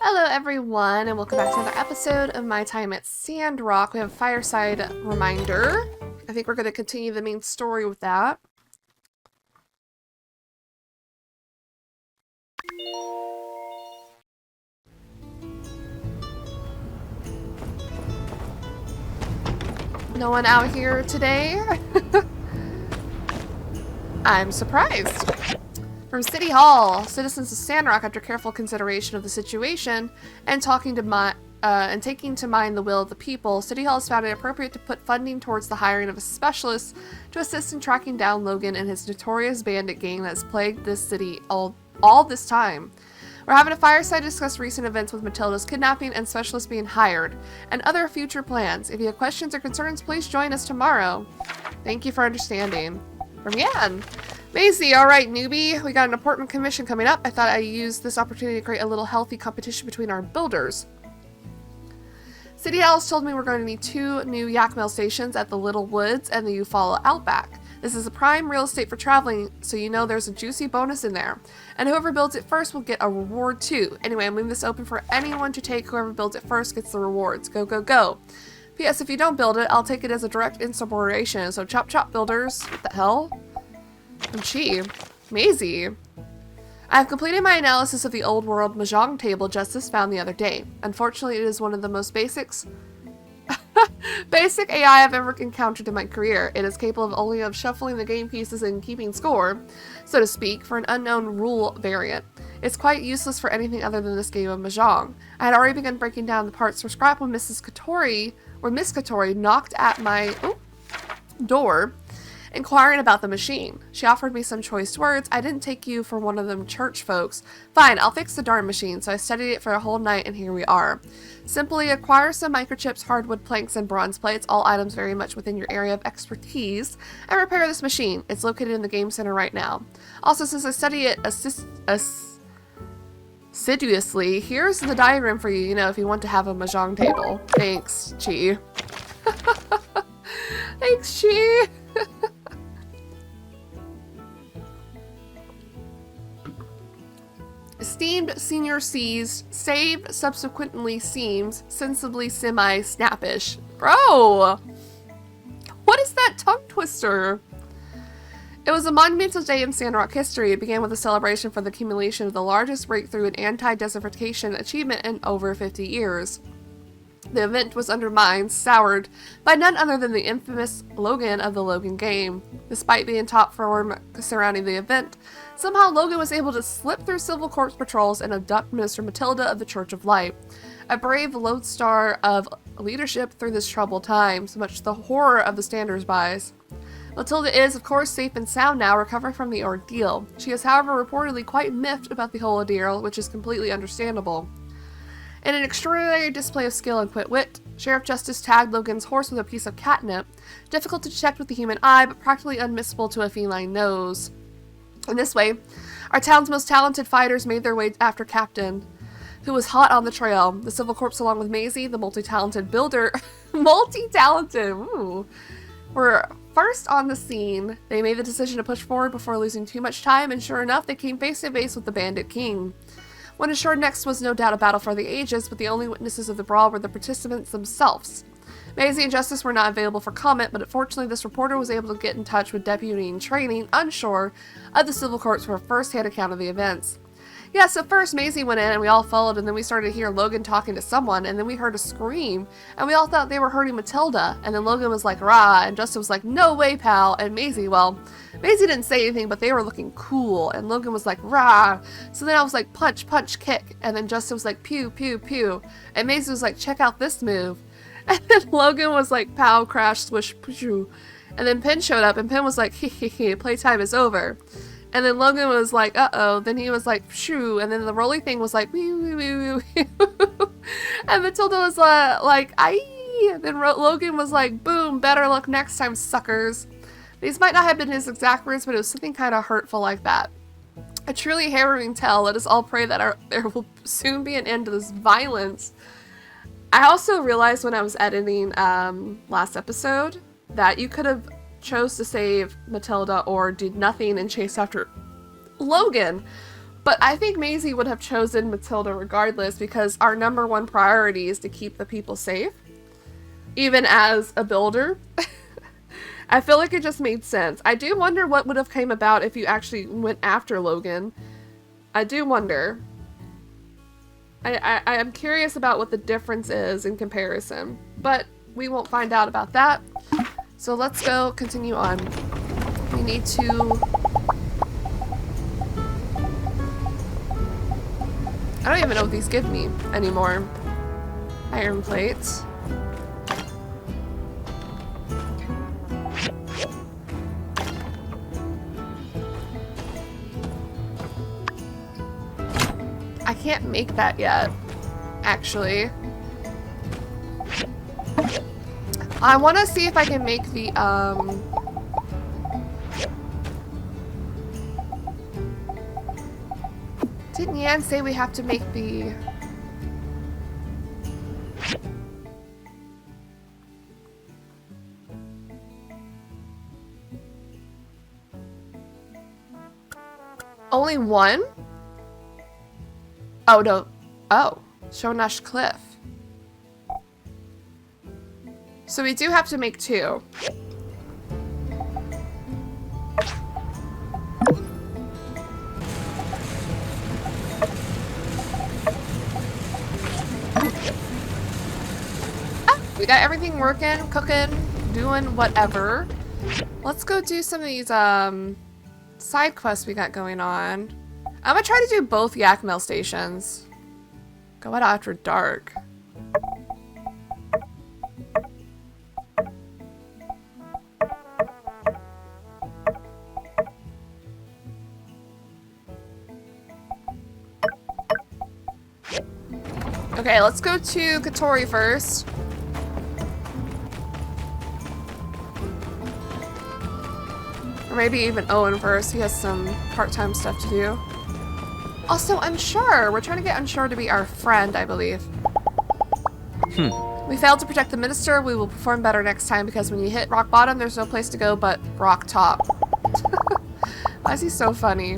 Hello everyone, and welcome back to another episode of My Time at Sandrock. We have a fireside reminder. I think we're going to continue the main story with that. No one out here today? I'm surprised. From City Hall, citizens of Sandrock, after careful consideration of the situation and taking to mind the will of the people, City Hall has found it appropriate to put funding towards the hiring of a specialist to assist in tracking down Logan and his notorious bandit gang that has plagued this city all this time. We're having a fireside to discuss recent events with Matilda's kidnapping and specialists being hired, and other future plans. If you have questions or concerns, please join us tomorrow. Thank you for understanding. From Yan. Maisie, alright newbie, we got an important commission coming up. I thought I'd use this opportunity to create a little healthy competition between our builders. City Alice told me we're going to need 2 new yak mail stations at the Little Woods and the Eufaula Outback. This is a prime real estate for traveling, so you know there's a juicy bonus in there. And whoever builds it first will get a reward too. Anyway, I'm leaving this open for anyone to take. Whoever builds it first gets the rewards. Go, go, go. P.S. If you don't build it, I'll take it as a direct insubordination. So chop chop builders. What the hell? And she, Maisie. I have completed my analysis of the old world mahjong table Justice found the other day. Unfortunately, it is one of the most basic AI I've ever encountered in my career. It is capable only of shuffling the game pieces and keeping score, so to speak, for an unknown rule variant. It's quite useless for anything other than this game of mahjong. I had already begun breaking down the parts for scrap when Miss Katori knocked at my door, inquiring about the machine. She offered me some choice words. I didn't take you for one of them church folks. Fine, I'll fix the darn machine. So I studied it for a whole night, and here we are. Simply acquire some microchips, hardwood planks, and bronze plates, all items very much within your area of expertise, and repair this machine. It's located in the game center right now. Also, since I study it assiduously, here's the diagram for you, if you want to have a mahjong table. Thanks, Chi. Thanks, Chi. Esteemed senior seized, saved subsequently seems sensibly semi-snappish. Bro! What is that tongue twister? It was a monumental day in Sandrock history. It began with a celebration for the accumulation of the largest breakthrough in anti-desertification achievement in over 50 years. The event was undermined, soured, by none other than the infamous Logan of the Logan game. Despite being top form surrounding the event, somehow Logan was able to slip through Civil Corps patrols and abduct Minister Matilda of the Church of Light, a brave lodestar of leadership through this troubled times, much to the horror of the standers-bys. Matilda is, of course, safe and sound now, recovering from the ordeal. She is, however, reportedly quite miffed about the whole ordeal, which is completely understandable. In an extraordinary display of skill and quick wit, Sheriff Justice tagged Logan's horse with a piece of catnip, difficult to detect with the human eye, but practically unmissable to a feline nose. In this way, our town's most talented fighters made their way after Captain, who was hot on the trail. The Civil Corps, along with Maisie, the multi-talented builder, were first on the scene. They made the decision to push forward before losing too much time, and sure enough, they came face to face with the Bandit King. What ensured next was no doubt a battle for the ages, but the only witnesses of the brawl were the participants themselves. Maisie and Justice were not available for comment, but unfortunately this reporter was able to get in touch with Deputy in Training, unsure of the Civil Corps for a first-hand account of the events. Yeah, so first Maisie went in and we all followed, and then we started to hear Logan talking to someone, and then we heard a scream, and we all thought they were hurting Matilda, and then Logan was like, rah, and Justice was like, no way, pal, and Maisie didn't say anything, but they were looking cool, and Logan was like, rah, so then I was like, punch, punch, kick, and then Justice was like, pew, pew, pew, and Maisie was like, check out this move, and then Logan was like, pow, crash, swish, pshoo, and then Penn showed up, and Penn was like, hee, playtime is over. And then Logan was like, uh-oh. Then he was like, shoo. And then the rolly thing was like, wee, wee, wee, wee, wee. And Matilda was like, aye. And then Logan was like, boom, better luck next time, suckers. These might not have been his exact words, but it was something kind of hurtful like that. A truly harrowing tale. Let us all pray that there will soon be an end to this violence. I also realized when I was editing last episode that you could have chose to save Matilda or did nothing and chase after Logan. But I think Maisie would have chosen Matilda regardless because our number one priority is to keep the people safe. Even as a builder. I feel like it just made sense. I do wonder what would have came about if you actually went after Logan. I do wonder. I am curious about what the difference is in comparison. But we won't find out about that. So let's go continue on. We need to... I don't even know what these give me anymore. Iron plates. I can't make that yet, actually. I want to see if I can make the, Didn't Yan say we have to make the... Only one? Oh, no. Oh. Shonash Cliff. So we do have to make two. Ah, we got everything working, cooking, doing whatever. Let's go do some of these side quests we got going on. I'm gonna try to do both yak mill stations. Go out after dark. Okay, let's go to Katori first. Or maybe even Owen first. He has some part-time stuff to do. Also, Unsure. We're trying to get Unsure to be our friend, I believe. We failed to protect the minister. We will perform better next time because when you hit rock bottom, there's no place to go but rock top. Why is he so funny?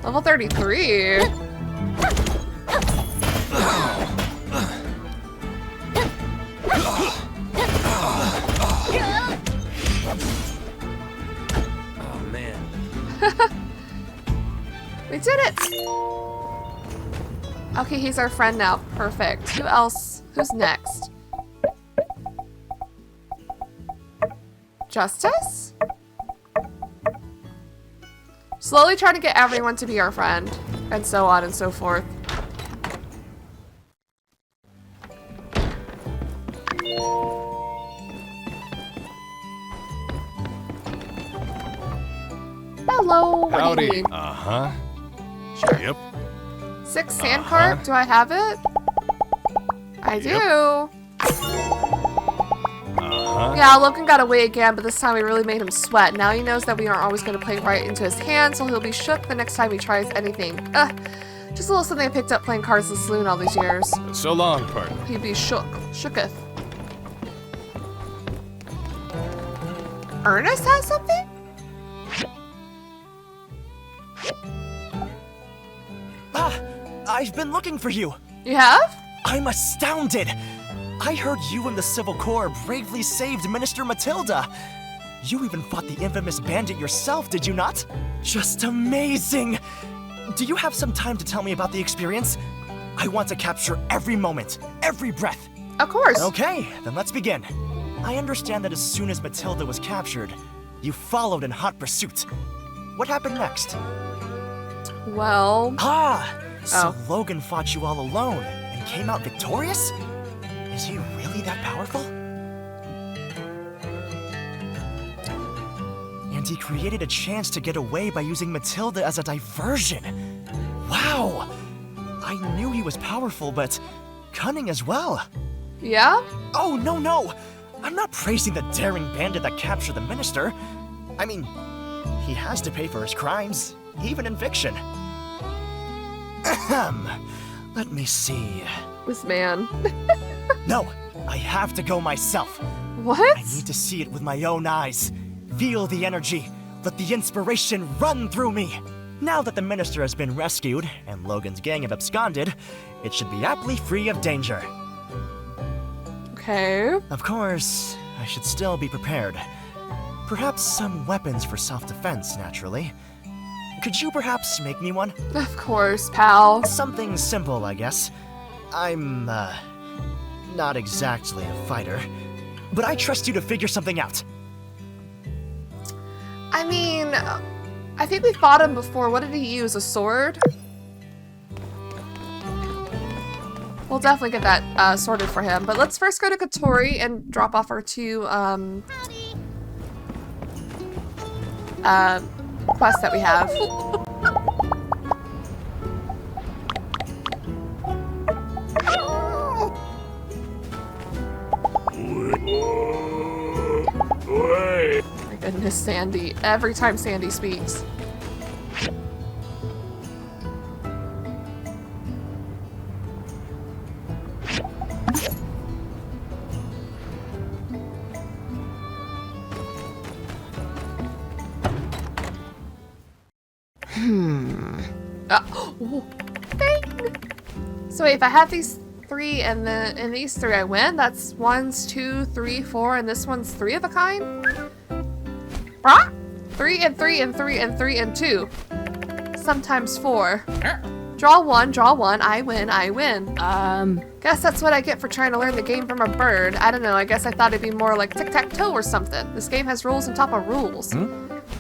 Level 33. Oh man. We did it! Okay, he's our friend now. Perfect. Who else? Who's next? Justice? Slowly trying to get everyone to be our friend, and so on and so forth. Hello, what Howdy. do you need? Uh-huh. Sure. Yep. 6 sand carp, do I have it? I do. Uh-huh. Yeah, Logan got away again, but this time we really made him sweat. Now he knows that we aren't always going to play right into his hands, so he'll be shook the next time he tries anything. Just a little something I picked up playing cards in the saloon all these years. So long, partner. He'd be shooketh. Ernest has something? Ah, I've been looking for you. You have? I'm astounded. I heard you and the Civil Corps bravely saved Minister Matilda. You even fought the infamous bandit yourself, did you not? Just amazing. Do you have some time to tell me about the experience? I want to capture every moment, every breath. Of course. Okay, then let's begin. I understand that as soon as Matilda was captured, you followed in hot pursuit. What happened next? Well... So Logan fought you all alone and came out victorious? Is he really that powerful? And he created a chance to get away by using Matilda as a diversion. Wow! I knew he was powerful, but cunning as well. Yeah? Oh, no! I'm not praising the daring bandit that captured the minister. I mean, he has to pay for his crimes, even in fiction. Ahem. Let me see. This man. No, I have to go myself. What? I need to see it with my own eyes. Feel the energy. Let the inspiration run through me. Now that the minister has been rescued and Logan's gang have absconded, it should be aptly free of danger. Okay. Of course, I should still be prepared. Perhaps some weapons for self-defense, naturally. Could you perhaps make me one? Of course, pal. Something simple, I guess. I'm, not exactly a fighter, but I trust you to figure something out. I mean, I think we fought him before. What did he use? A sword? We'll definitely get that sorted for him. But let's first go to Katori and drop off our two quests that we have. My goodness, Sandy. Every time Sandy speaks. Oh, dang. So wait, if I have these three and these three I win, that's 1, 2, 3, 4, and this one's 3 of a kind? Huh? 3 and 3 and 3 and 3 and 2. Sometimes 4. Draw 1, I win. Guess that's what I get for trying to learn the game from a bird. I don't know, I guess I thought it'd be more like tic-tac-toe or something. This game has rules on top of rules.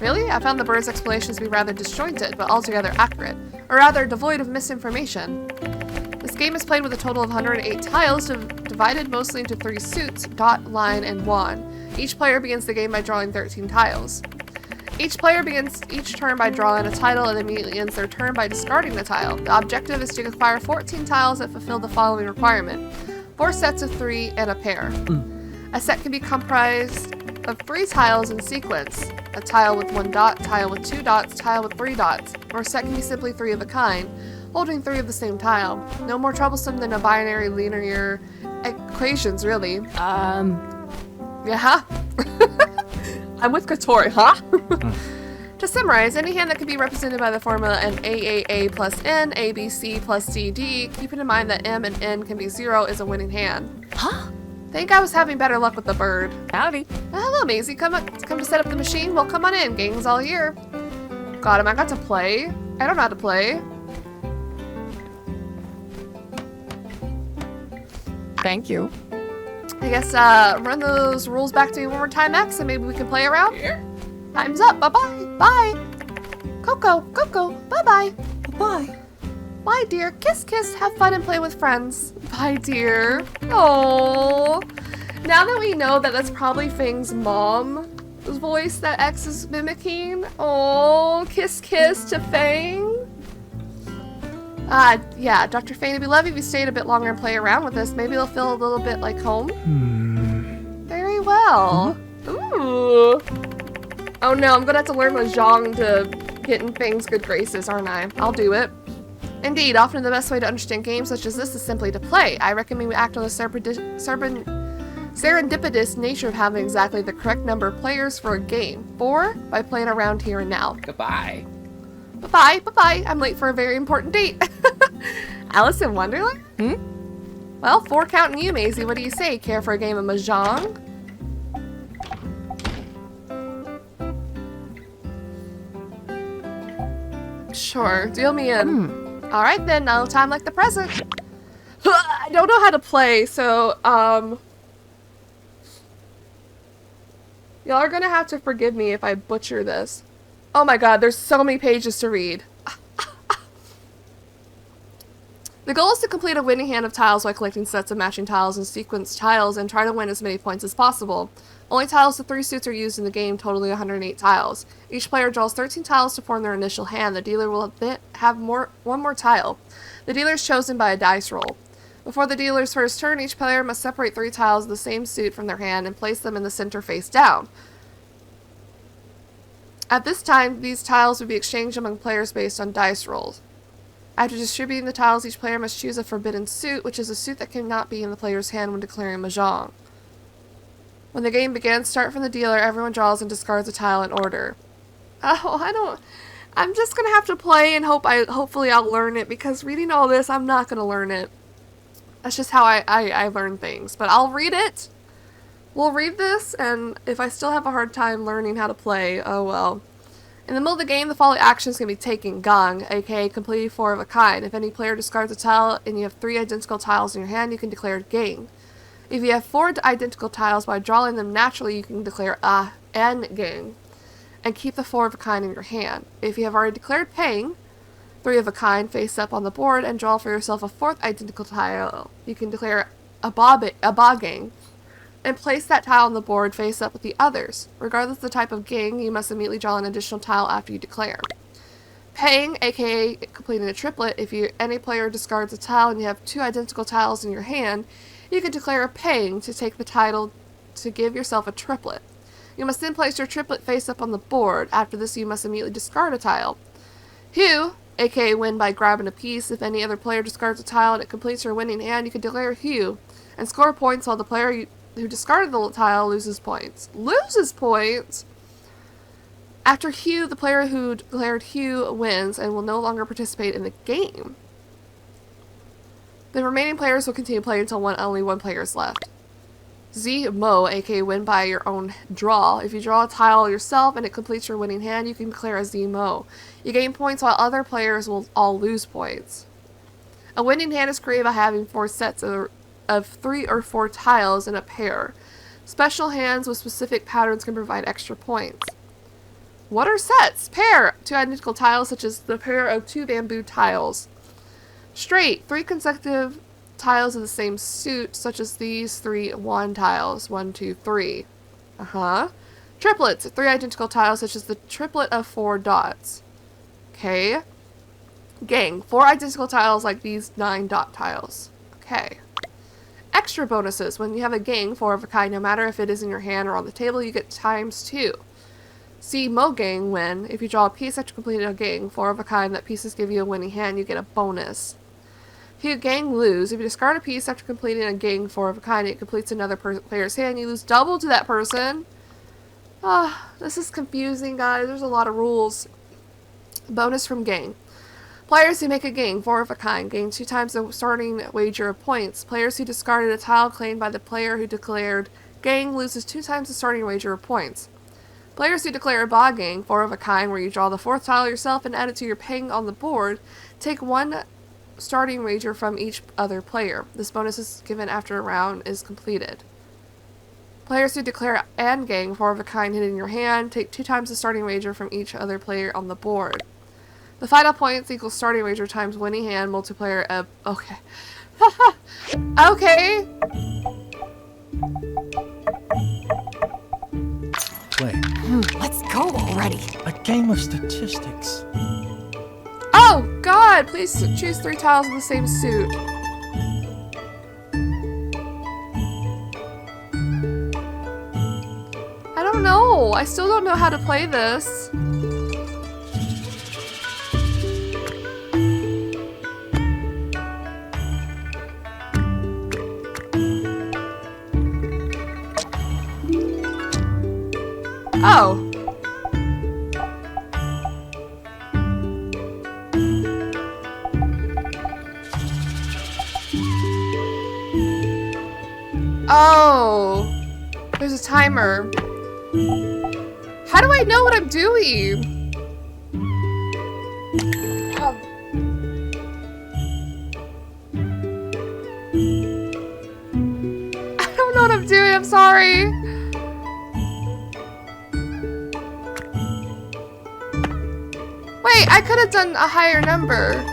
Really? I found the bird's explanations to be rather disjointed, but altogether accurate. Or rather, devoid of misinformation. This game is played with a total of 108 tiles, divided mostly into 3 suits, dot, line, and wand. Each player begins the game by drawing 13 tiles. Each player begins each turn by drawing a tile and immediately ends their turn by discarding the tile. The objective is to acquire 14 tiles that fulfill the following requirement. 4 sets of 3 and a pair. A set can be comprised of 3 tiles in sequence. A tile with 1 dot, tile with 2 dots, tile with 3 dots. Or a set can be simply 3 of a kind, holding 3 of the same tile. No more troublesome than a binary linear equations, really. Yeah. I'm with Katori, huh? To summarize, any hand that can be represented by the formula an AAA plus N, ABC plus CD, keeping in mind that M and N can be 0, is a winning hand. Huh? Think I was having better luck with the bird. Howdy. Hello, Maisie. Come to set up the machine? Well, come on in. Gang's all here. God, am I got to play? I don't know how to play. Thank you. I guess, run those rules back to me one more time, X, and maybe we can play around? Here. Time's up. Bye-bye. Bye. Coco. Bye-bye. Bye. Bye, dear. Kiss, kiss. Have fun and play with friends. Bye, dear. Oh. Now that we know that that's probably Fang's mom's voice that X is mimicking. Oh, kiss, kiss to Fang. Yeah, Dr. Fang, it'd be lovely if you stayed a bit longer and play around with us. Maybe it'll feel a little bit like home. Very well. Ooh. Oh no, I'm gonna have to learn Mahjong to get in Fang's good graces, aren't I? I'll do it. Indeed, often the best way to understand games such as this is simply to play. I recommend we act on the serendipitous nature of having exactly the correct number of players for a game. 4, by playing around here and now. Goodbye. Bye-bye. I'm late for a very important date. Alice in Wonderland? Well, 4 counting you, Maisie. What do you say? Care for a game of Mahjong? Sure, deal me in. Alright then, no time like the present. I don't know how to play, so, y'all are gonna have to forgive me if I butcher this. Oh my god, there's so many pages to read. The goal is to complete a winning hand of tiles by collecting sets of matching tiles and sequence tiles and try to win as many points as possible. Only tiles with 3 suits are used in the game, totaling 108 tiles. Each player draws 13 tiles to form their initial hand. The dealer will have one more tile. The dealer is chosen by a dice roll. Before the dealer's first turn, each player must separate 3 tiles of the same suit from their hand and place them in the center face down. At this time, these tiles would be exchanged among players based on dice rolls. After distributing the tiles, each player must choose a forbidden suit, which is a suit that cannot be in the player's hand when declaring mahjong. When the game begins, start from the dealer. Everyone draws and discards a tile in order. Oh, I'm just gonna have to play and hopefully I'll learn it, because reading all this, I'm not gonna learn it. That's just how I learn things. But I'll read it. We'll read this, and if I still have a hard time learning how to play, oh well. In the middle of the game, the following actions can be taken. Gong, aka completely 4 of a kind. If any player discards a tile and you have 3 identical tiles in your hand, you can declare gang. If you have 4 identical tiles, by drawing them naturally, you can declare and gang, and keep the 4 of a kind in your hand. If you have already declared paying, 3 of a kind face up on the board and draw for yourself a 4th identical tile, you can declare a ba gang, and place that tile on the board face up with the others. Regardless of the type of gang, you must immediately draw an additional tile after you declare. Paying, aka completing a triplet. If any player discards a tile and you have 2 identical tiles in your hand, you can declare a paying to take the title to give yourself a triplet. You must then place your triplet face up on the board. After this, you must immediately discard a tile. Hue, aka win by grabbing a piece. If any other player discards a tile and it completes your winning hand, you can declare hue and score points, while the player who discarded the tile loses points. Loses points? After hue, the player who declared hue wins and will no longer participate in the game. The remaining players will continue playing until only one player is left. Z-Mo, aka win by your own draw. If you draw a tile yourself and it completes your winning hand, you can declare a Z-Mo. You gain points while other players will all lose points. A winning hand is created by having 4 sets of 3 or 4 tiles in a pair. Special hands with specific patterns can provide extra points. What are sets? Pair. 2 identical tiles, such as the pair of 2 bamboo tiles. Straight. 3 consecutive tiles of the same suit, such as these 3 wand tiles. 1, 2, 3. Triplets. 3 identical tiles, such as the triplet of 4 dots. Okay. Gang. 4 identical tiles like these 9 dot tiles. Okay. Extra bonuses. When you have a gang, 4 of a kind, no matter if it is in your hand or on the table, you get ×2. See Mo gang win. If you draw a piece after completing a gang, 4 of a kind, that pieces give you a winning hand, you get a bonus. If you gang lose, if you discard a piece after completing a gang 4 of a kind, it completes another player's hand, you lose double to that person. This is confusing, guys. There's a lot of rules. Bonus from gang. Players who make a gang 4 of a kind gain 2 times the starting wager of points. Players who discarded a tile claimed by the player who declared gang loses 2 times the starting wager of points. Players who declare a ba gang 4 of a kind, where you draw the 4th tile yourself and add it to your paying on the board, take 1 starting wager from each other player. This bonus is given after a round is completed. Players who declare and gang 4 of a kind hidden in your hand, take 2 times the starting wager from each other player on the board. The final points equals starting wager times winning hand multiplier of... Okay. Okay. Play. Let's go already. A game of statistics. Oh, God! Please choose 3 tiles in the same suit. I don't know. I still don't know how to play this. Oh. Oh. There's a timer. How do I know what I'm doing? I don't know what I'm doing. I'm sorry. Wait, I could have done a higher number.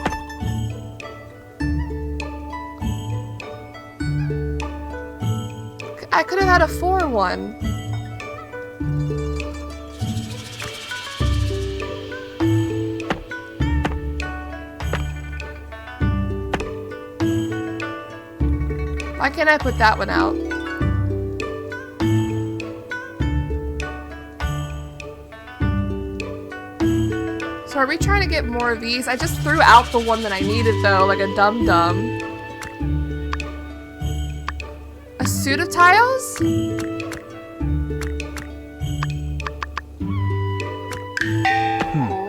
I could have had a 4 one. Why can't I put that one out? So are we trying to get more of these? I just threw out the one that I needed though, like a dum-dum. A suit of tiles?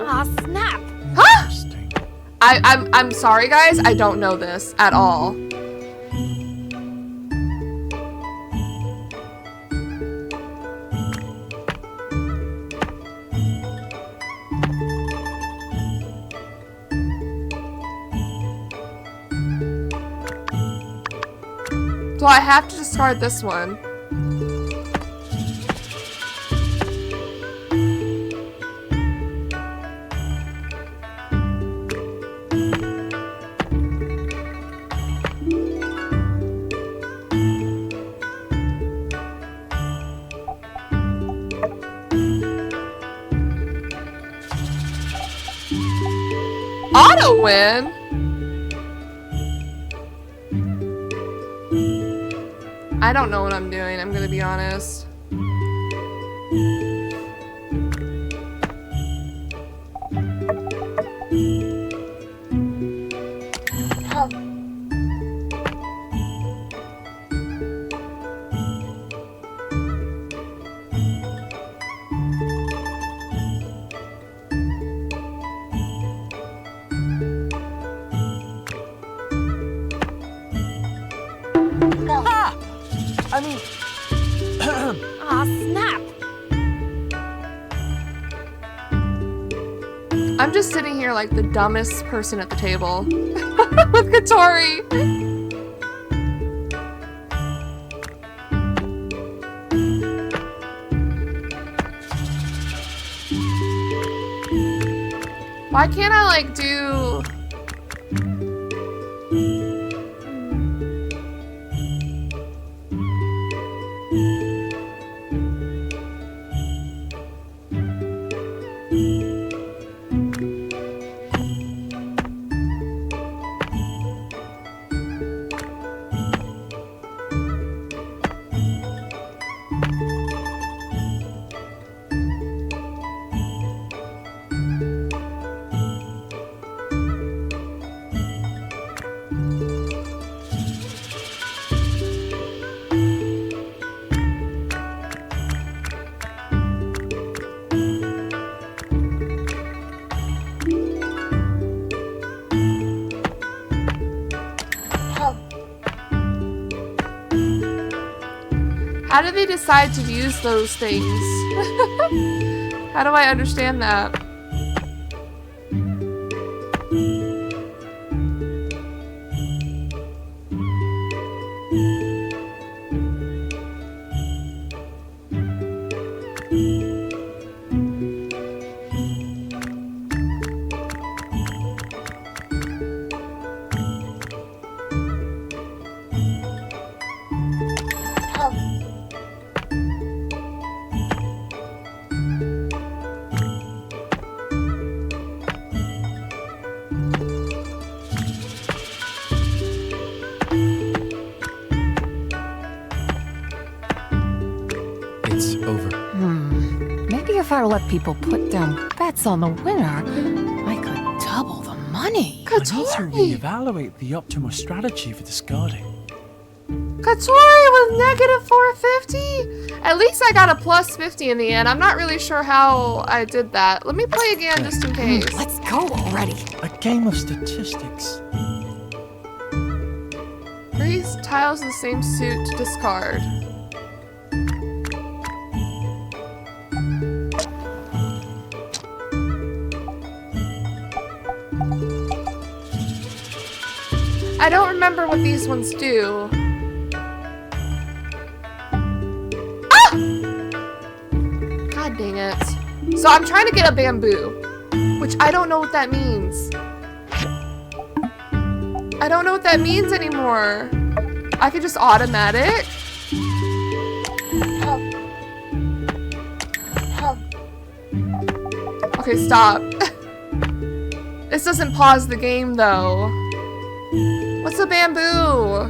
Aw, snap. Huh? Interesting. I'm sorry guys, I don't know this at all. Do I have to discard this one? Auto win? I don't know what I'm doing, I'm gonna be honest. I mean, Aw, snap. I'm just sitting here like the dumbest person at the table with Katori. Why can't I like do... How do they decide to use those things? How do I understand that? It's over. Maybe if I let people put down bets on the winner, I could double the money. I need to Katori! reevaluate the optimal strategy for discarding. Katori with negative 450? At least I got a plus 50 in the end. I'm not really sure how I did that. Let me play again just in case. Let's go already. A game of statistics. 3 tiles in the same suit to discard. I don't remember what these ones do. Ah! God dang it. So I'm trying to get a bamboo, which I don't know what that means. I don't know what that means anymore. I could just automatic. Okay, stop. This doesn't pause the game though. What's a bamboo?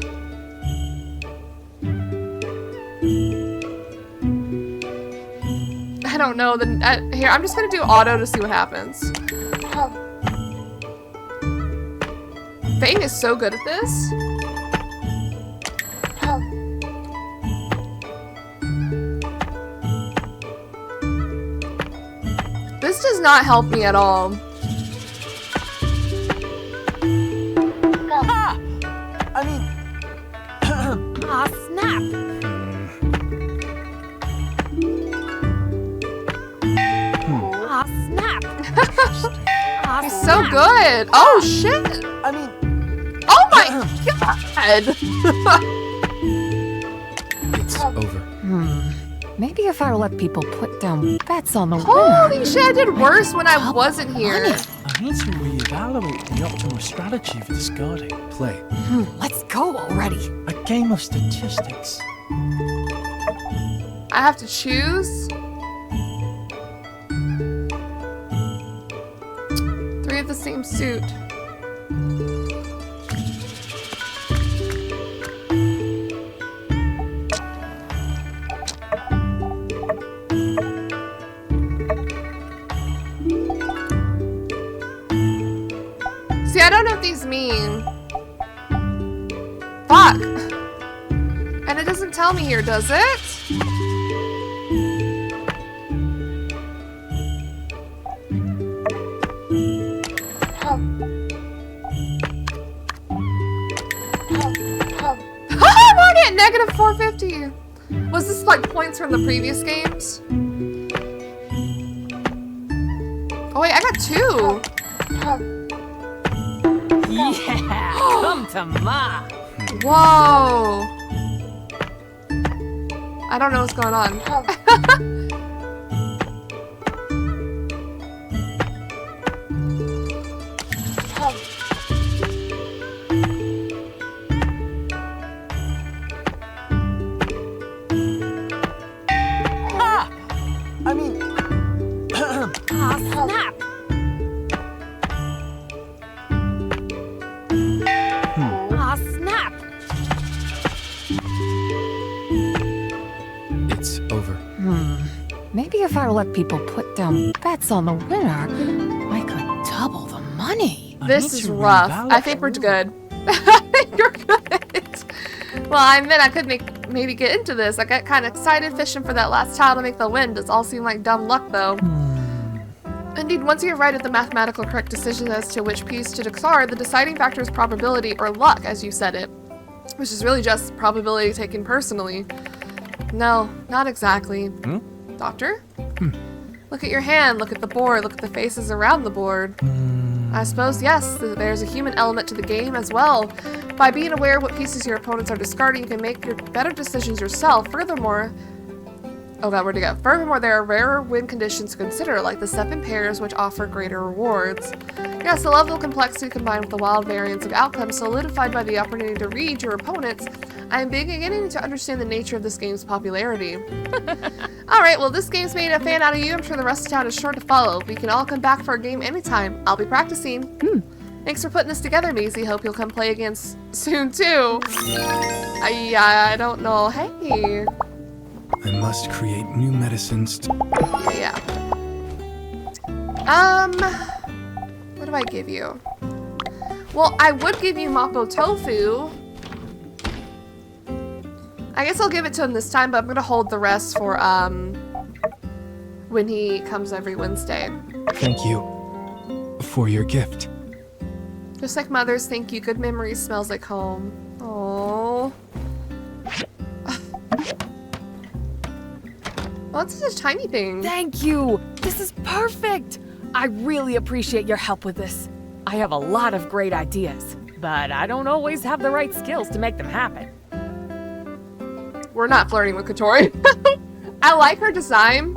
I don't know. Here, I'm just gonna do auto to see what happens. Fang is so good at this. This does not help me at all. Ah! I mean... Aw, snap! Aw, snap! Aw, He's so good. Oh, shit. I mean... Oh my god. It's over. Maybe if I let people put down bets on the winner. Holy shit, I did worse when I wasn't here. I need to reevaluate the optimal strategy for discarding. Play. Let's go already. A game of statistics. I have to choose. 3 of the same suit. See, I don't know what these mean. Fuck. And it doesn't tell me here, does it? I'm already at negative 450. Was this like points from the previous games? Oh wait, I got 2. Yeah, come to Ma. Whoa. I don't know what's going on. I mean... Aw, snap! Aw, snap! It's over. Maybe if I let people put down bets on the winner, I could double the money. This is rough. I think we're good. I think you're good. Well, I admit I could maybe get into this. I got kind of excited fishing for that last tile to make the win. Does all seem like dumb luck, though. Indeed, once you arrive at the mathematical correct decision as to which piece to discard, the deciding factor is probability, or luck, as you said it. Which is really just probability taken personally. No, not exactly. Doctor? Look at your hand, look at the board, look at the faces around the board. I suppose, yes, there's a human element to the game as well. By being aware of what pieces your opponents are discarding, you can make your better decisions yourself. Furthermore, oh god, where'd it go? Furthermore, there are rarer win conditions to consider, like the 7 pairs, which offer greater rewards. Yes, the level of complexity combined with the wild variance of outcomes solidified by the opportunity to read your opponents, I am beginning to understand the nature of this game's popularity. Alright, well this game's made a fan out of you. I'm sure the rest of town is sure to follow. We can all come back for a game anytime. I'll be practicing. Thanks for putting this together, Maisie. Hope you'll come play again soon too. I don't know. Hey. I must create new medicines to... Yeah. What do I give you? Well, I would give you Mapo Tofu. I guess I'll give it to him this time, but I'm gonna hold the rest for when he comes every Wednesday. Thank you for your gift. Just like mothers, thank you. Good memories smells like home. Oh. Well, it's just a tiny thing. Thank you! This is perfect! I really appreciate your help with this. I have a lot of great ideas, but I don't always have the right skills to make them happen. We're not flirting with Katori. I like her design,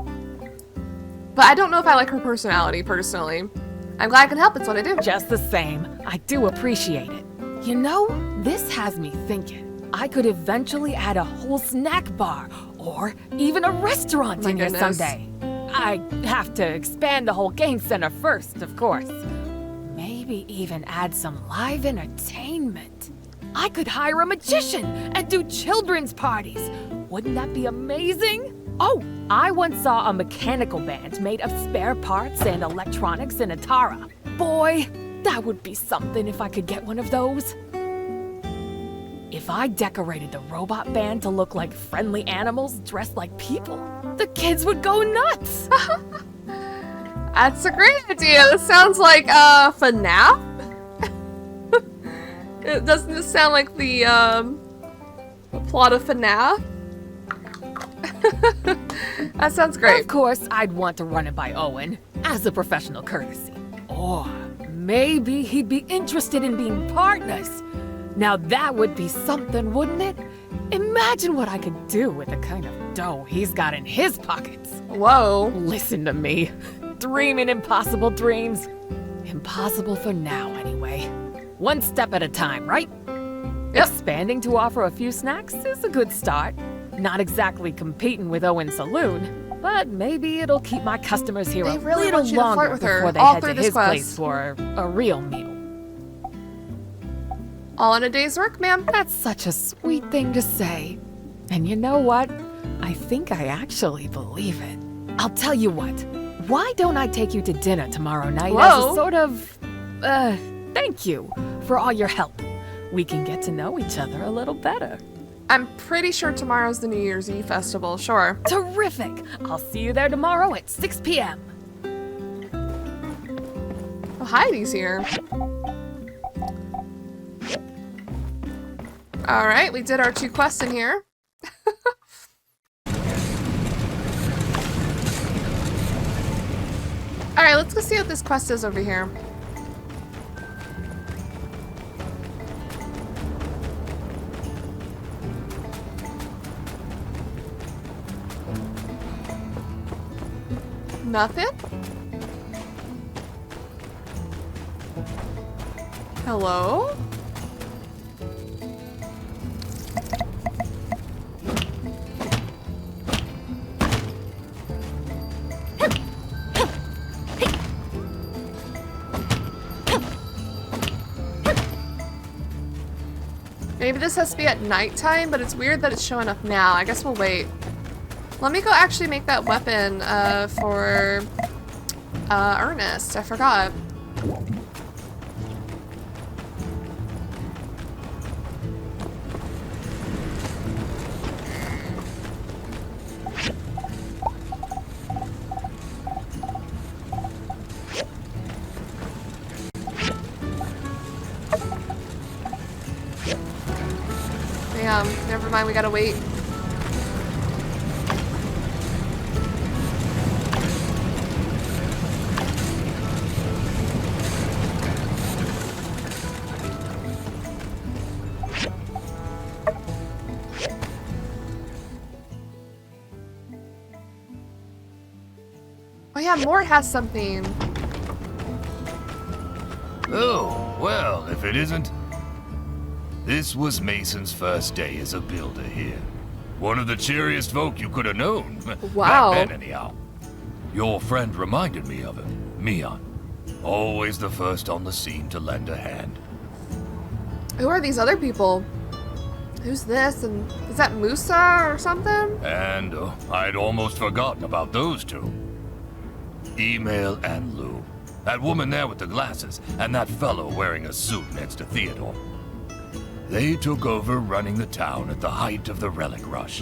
but I don't know if I like her personality, personally. I'm glad I can help. It's what I do. Just the same, I do appreciate it. You know, this has me thinking. I could eventually add a whole snack bar, or even a restaurant My in here goodness. someday. I have to expand the whole game center first, of course. Maybe even add some live entertainment. I could hire a magician and do children's parties. Wouldn't that be amazing? Oh, I once saw a mechanical band made of spare parts and electronics in Atara. Boy, that would be something if I could get one of those. If I decorated the robot band to look like friendly animals dressed like people, the kids would go nuts! That's a great idea. This sounds like FNAF. Doesn't this sound like the plot of FNAF? That sounds great. Of course, I'd want to run it by Owen, as a professional courtesy. Or maybe he'd be interested in being partners. Now that would be something, wouldn't it? Imagine what I could do with the kind of dough he's got in his pockets. Whoa. Listen to me. Dreaming impossible dreams. Impossible for now, anyway. One step at a time, right? Yep. Expanding to offer a few snacks is a good start. Not exactly competing with Owen's saloon, but maybe it'll keep my customers here They a really little want you to flirt longer with her before they all head through to this his quest. place for a real meal. All in a day's work, ma'am. That's such a sweet thing to say. And you know what? I think I actually believe it. I'll tell you what. Why don't I take you to dinner tomorrow night as Whoa. a sort of, thank you for all your help. We can get to know each other a little better. I'm pretty sure tomorrow's the New Year's Eve festival, sure. Terrific! I'll see you there tomorrow at 6 p.m. Oh, Heidi's here. Alright, we did our 2 quests in here. Alright, let's go see what this quest is over here. Nothing? Hello? Maybe this has to be at nighttime, but it's weird that it's showing up now. I guess we'll wait. Let me go actually make that weapon for Ernest. I forgot. Damn, never mind, we gotta wait. Oh yeah, Mort has something. Oh, well, if it isn't. This was Mason's first day as a builder here. One of the cheeriest folk you could have known. Wow. Back then, anyhow. Your friend reminded me of him, Mion. Always the first on the scene to lend a hand. Who are these other people? Who's this? And is that Musa or something? And I'd almost forgotten about those two. Email and Lou. That woman there with the glasses, and that fellow wearing a suit next to Theodore. They took over running the town at the height of the relic rush.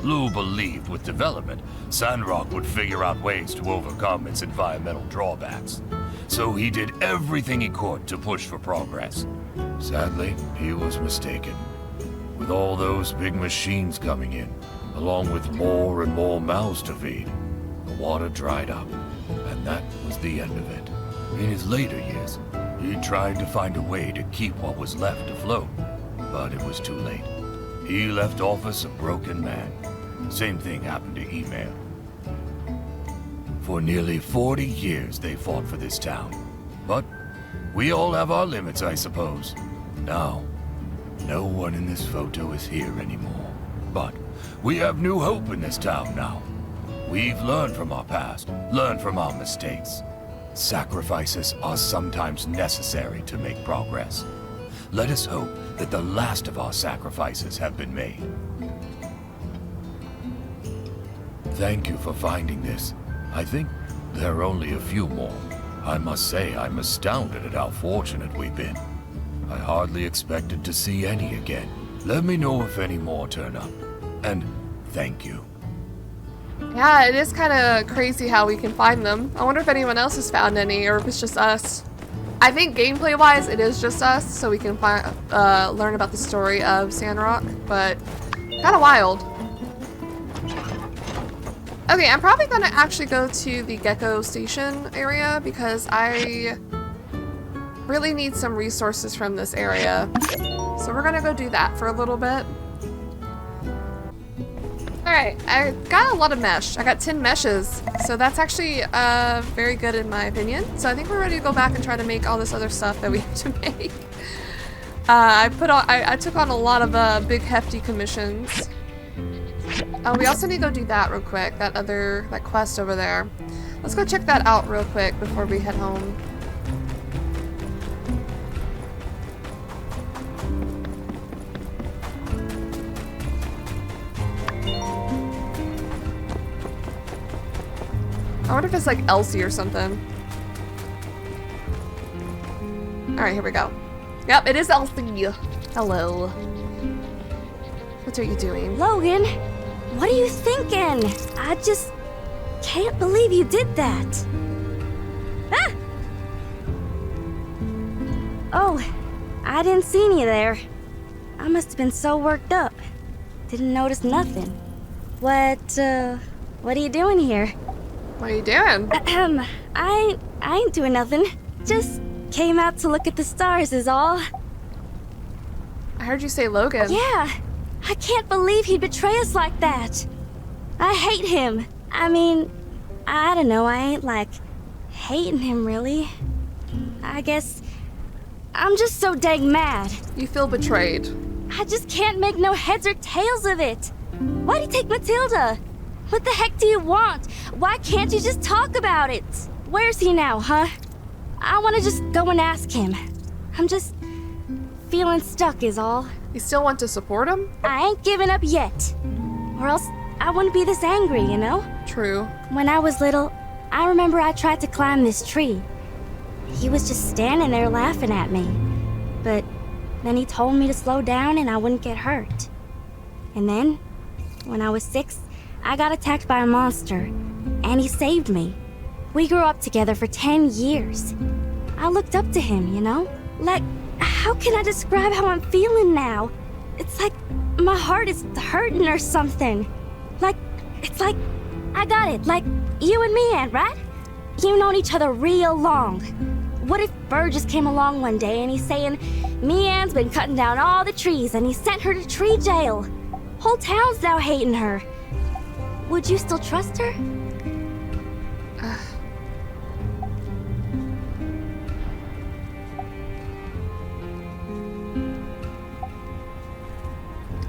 Lou believed with development, Sandrock would figure out ways to overcome its environmental drawbacks. So he did everything he could to push for progress. Sadly, he was mistaken. With all those big machines coming in, along with more and more mouths to feed, the water dried up, and that was the end of it. In his later years, he tried to find a way to keep what was left afloat, but it was too late. He left office a broken man. Same thing happened to Email. For nearly 40 years they fought for this town. But we all have our limits, I suppose. Now, no one in this photo is here anymore. But we have new hope in this town now. We've learned from our past, learned from our mistakes. Sacrifices are sometimes necessary to make progress. Let us hope that the last of our sacrifices have been made. Thank you for finding this. I think there are only a few more. I must say I'm astounded at how fortunate we've been. I hardly expected to see any again. Let me know if any more turn up. And thank you. Yeah, it is kind of crazy how we can find them. I wonder if anyone else has found any, or if it's just us. I think gameplay-wise, it is just us, so we can learn about the story of Sandrock, but kind of wild. Okay, I'm probably going to actually go to the Gecko Station area because I really need some resources from this area. So we're going to go do that for a little bit. Alright, I got a lot of mesh. I got 10 meshes, so that's actually very good in my opinion. So I think we're ready to go back and try to make all this other stuff that we have to make. I took on a lot of big hefty commissions. Oh, we also need to go do that real quick, that quest over there. Let's go check that out real quick before we head home. I wonder if it's like Elsie or something. Alright, here we go. Yep, it is Elsie. Hello. What are you doing? Logan, what are you thinking? I just can't believe you did that. Ah! Oh, I didn't see you there. I must have been so worked up. Didn't notice nothing. What are you doing here? What are you doing? I ain't doing nothing. Just came out to look at the stars is all. I heard you say Logan. Yeah, I can't believe he'd betray us like that. I hate him. I mean, I don't know, I ain't like hating him really. I guess I'm just so dang mad. You feel betrayed. I just can't make no heads or tails of it. Why'd he take Matilda? What the heck do you want? Why can't you just talk about it? Where's he now, huh? I want to just go and ask him. I'm just feeling stuck is all. You still want to support him? I ain't giving up yet. Or else I wouldn't be this angry, you know? True. When I was little, I remember I tried to climb this tree. He was just standing there laughing at me. But then he told me to slow down and I wouldn't get hurt. And then, when I was 6, I got attacked by a monster, and he saved me. We grew up together for 10 years. I looked up to him, you know? Like, how can I describe how I'm feeling now? It's like my heart is hurting or something. Like, it's like, I got it, like you and me, right? You've known each other real long. What if Burgess came along one day and he's saying, Me-Ann's been cutting down all the trees and he sent her to tree jail. Whole town's now hating her. Would you still trust her?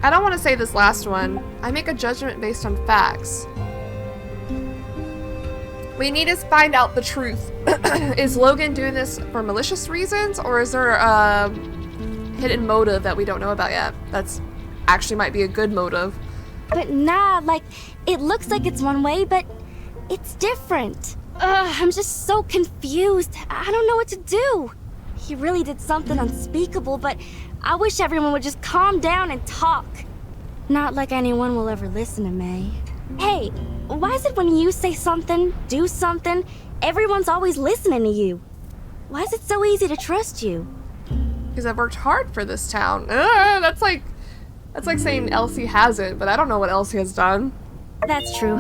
I don't want to say this last one. I make a judgment based on facts. We need to find out the truth. Is Logan doing this for malicious reasons, or is there a hidden motive that we don't know about yet? That's actually might be a good motive. But nah, like, it looks like it's one way, but it's different. I'm just so confused. I don't know what to do. He really did something unspeakable, but I wish everyone would just calm down and talk. Not like anyone will ever listen to me. Hey, why is it when you say something, do something, everyone's always listening to you? Why is it so easy to trust you? Because I've worked hard for this town. That's like saying Elsie hasn't, but I don't know what Elsie has done. That's true.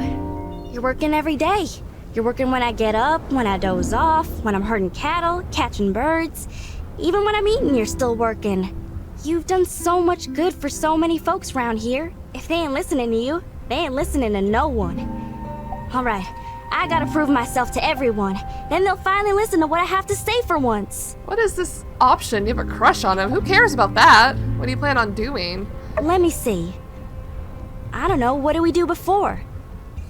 You're working every day. You're working when I get up, when I doze off, when I'm herding cattle, catching birds. Even when I'm eating, you're still working. You've done so much good for so many folks around here. If they ain't listening to you, they ain't listening to no one. Alright, I gotta prove myself to everyone. Then they'll finally listen to what I have to say for once. What is this option? You have a crush on him. Who cares about that? What do you plan on doing? Let me see. I don't know, what did we do before?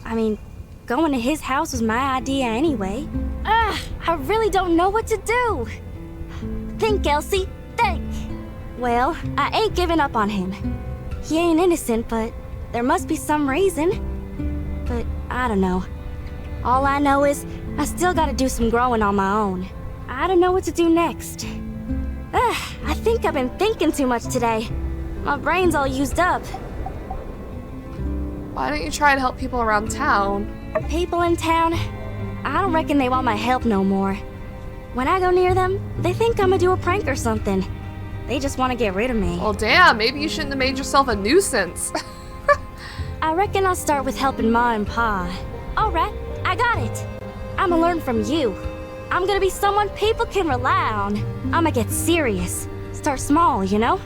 I mean, going to his house was my idea anyway. I really don't know what to do. Think, Elsie, think. Well, I ain't giving up on him. He ain't innocent, but there must be some reason. But I don't know. All I know is I still gotta do some growing on my own. I don't know what to do next. I think I've been thinking too much today. My brain's all used up. Why don't you try to help people around town? People in town? I don't reckon they want my help no more. When I go near them, they think I'ma do a prank or something. They just want to get rid of me. Well, damn, maybe you shouldn't have made yourself a nuisance. I reckon I'll start with helping Ma and Pa. Alright, I got it. I'ma learn from you. I'm gonna be someone people can rely on. I'ma get serious. Start small, you know?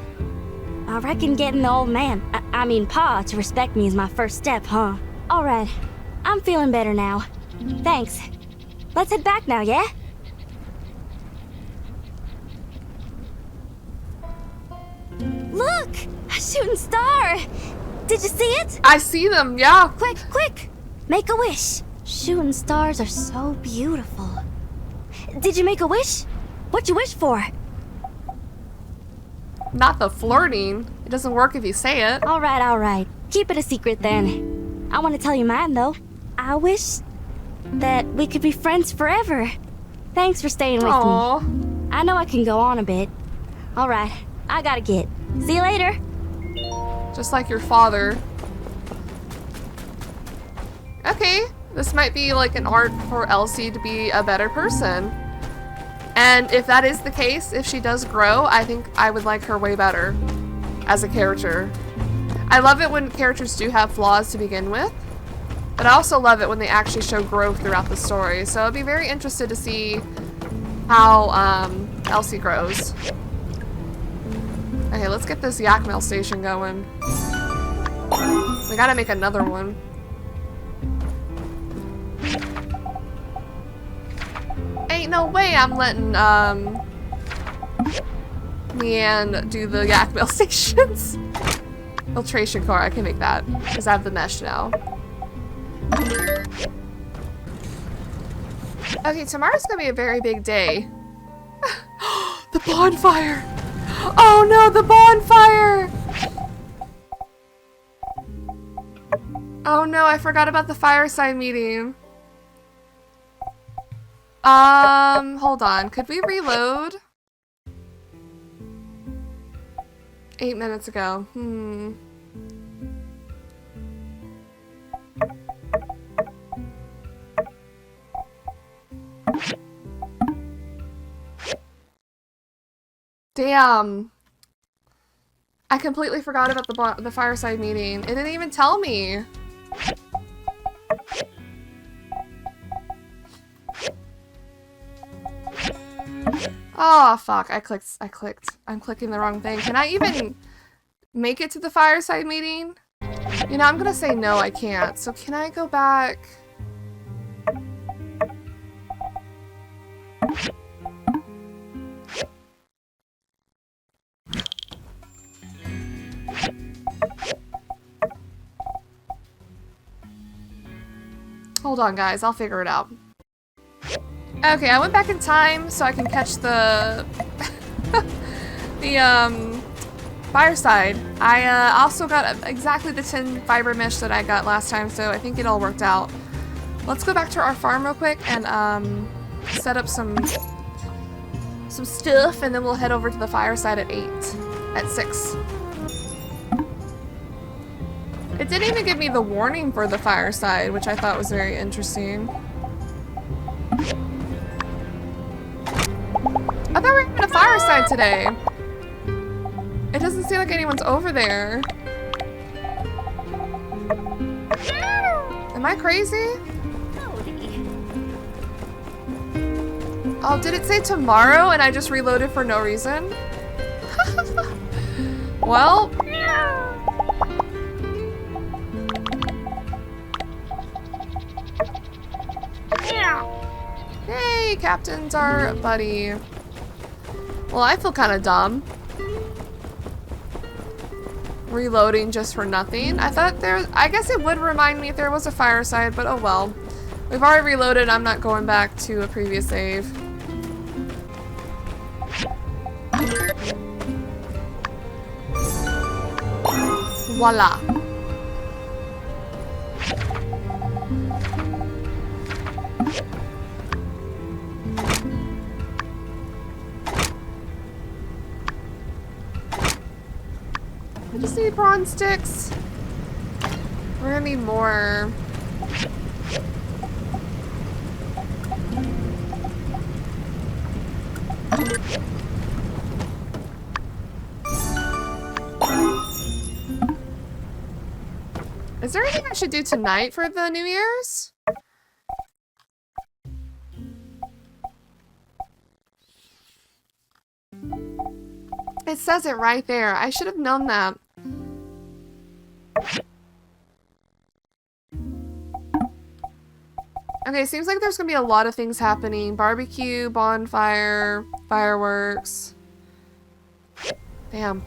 I reckon getting the old man, I mean Pa, to respect me is my first step, huh? Alright, I'm feeling better now. Thanks. Let's head back now, yeah? Look! A shooting star! Did you see it? I see them, yeah. Quick, quick! Make a wish. Shooting stars are so beautiful. Did you make a wish? What'd you wish for? Not the flirting. It doesn't work if you say it. Alright. Keep it a secret then. I want to tell you mine though. I wish that we could be friends forever. Thanks for staying with me. I know I can go on a bit. Alright, I gotta get. See you later. Just like your father. Okay, this might be like an art for Elsie to be a better person. And if that is the case, if she does grow, I think I would like her way better as a character. I love it when characters do have flaws to begin with, but I also love it when they actually show growth throughout the story. So I'd be very interested to see how Elsie grows. Okay, let's get this yak mail station going. We gotta make another one. Ain't no way I'm letting Leanne do the yak mail stations. Filtration car, I can make that because I have the mesh now. Okay, tomorrow's gonna be a very big day. The bonfire! Oh no, the bonfire! Oh no, I forgot about the fireside meeting. Hold on. Could we reload? 8 minutes ago. Damn. I completely forgot about the fireside meeting. It didn't even tell me. Oh, fuck. I clicked. I'm clicking the wrong thing. Can I even make it to the fireside meeting? You know, I'm gonna say no, I can't. So can I go back? Hold on, guys. I'll figure it out. Okay, I went back in time so I can catch the fireside. I also got exactly the 10 fiber mesh that I got last time, so I think it all worked out. Let's go back to our farm real quick and set up some stuff, and then we'll head over to the fireside at 6. It didn't even give me the warning for the fireside, which I thought was very interesting. I thought we were having a fireside today. It doesn't seem like anyone's over there. Am I crazy? Oh, did it say tomorrow and I just reloaded for no reason? Well. Hey, Captain's our buddy. Well, I feel kind of dumb. Reloading just for nothing. I guess it would remind me if there was a fireside, but oh well. We've already reloaded, I'm not going back to a previous save. Voila. just need bronze sticks? We're gonna need more. Is there anything I should do tonight for the New Year's? It says it right there. I should have known that. Okay, seems like there's gonna be a lot of things happening. Barbecue, bonfire, fireworks. Damn.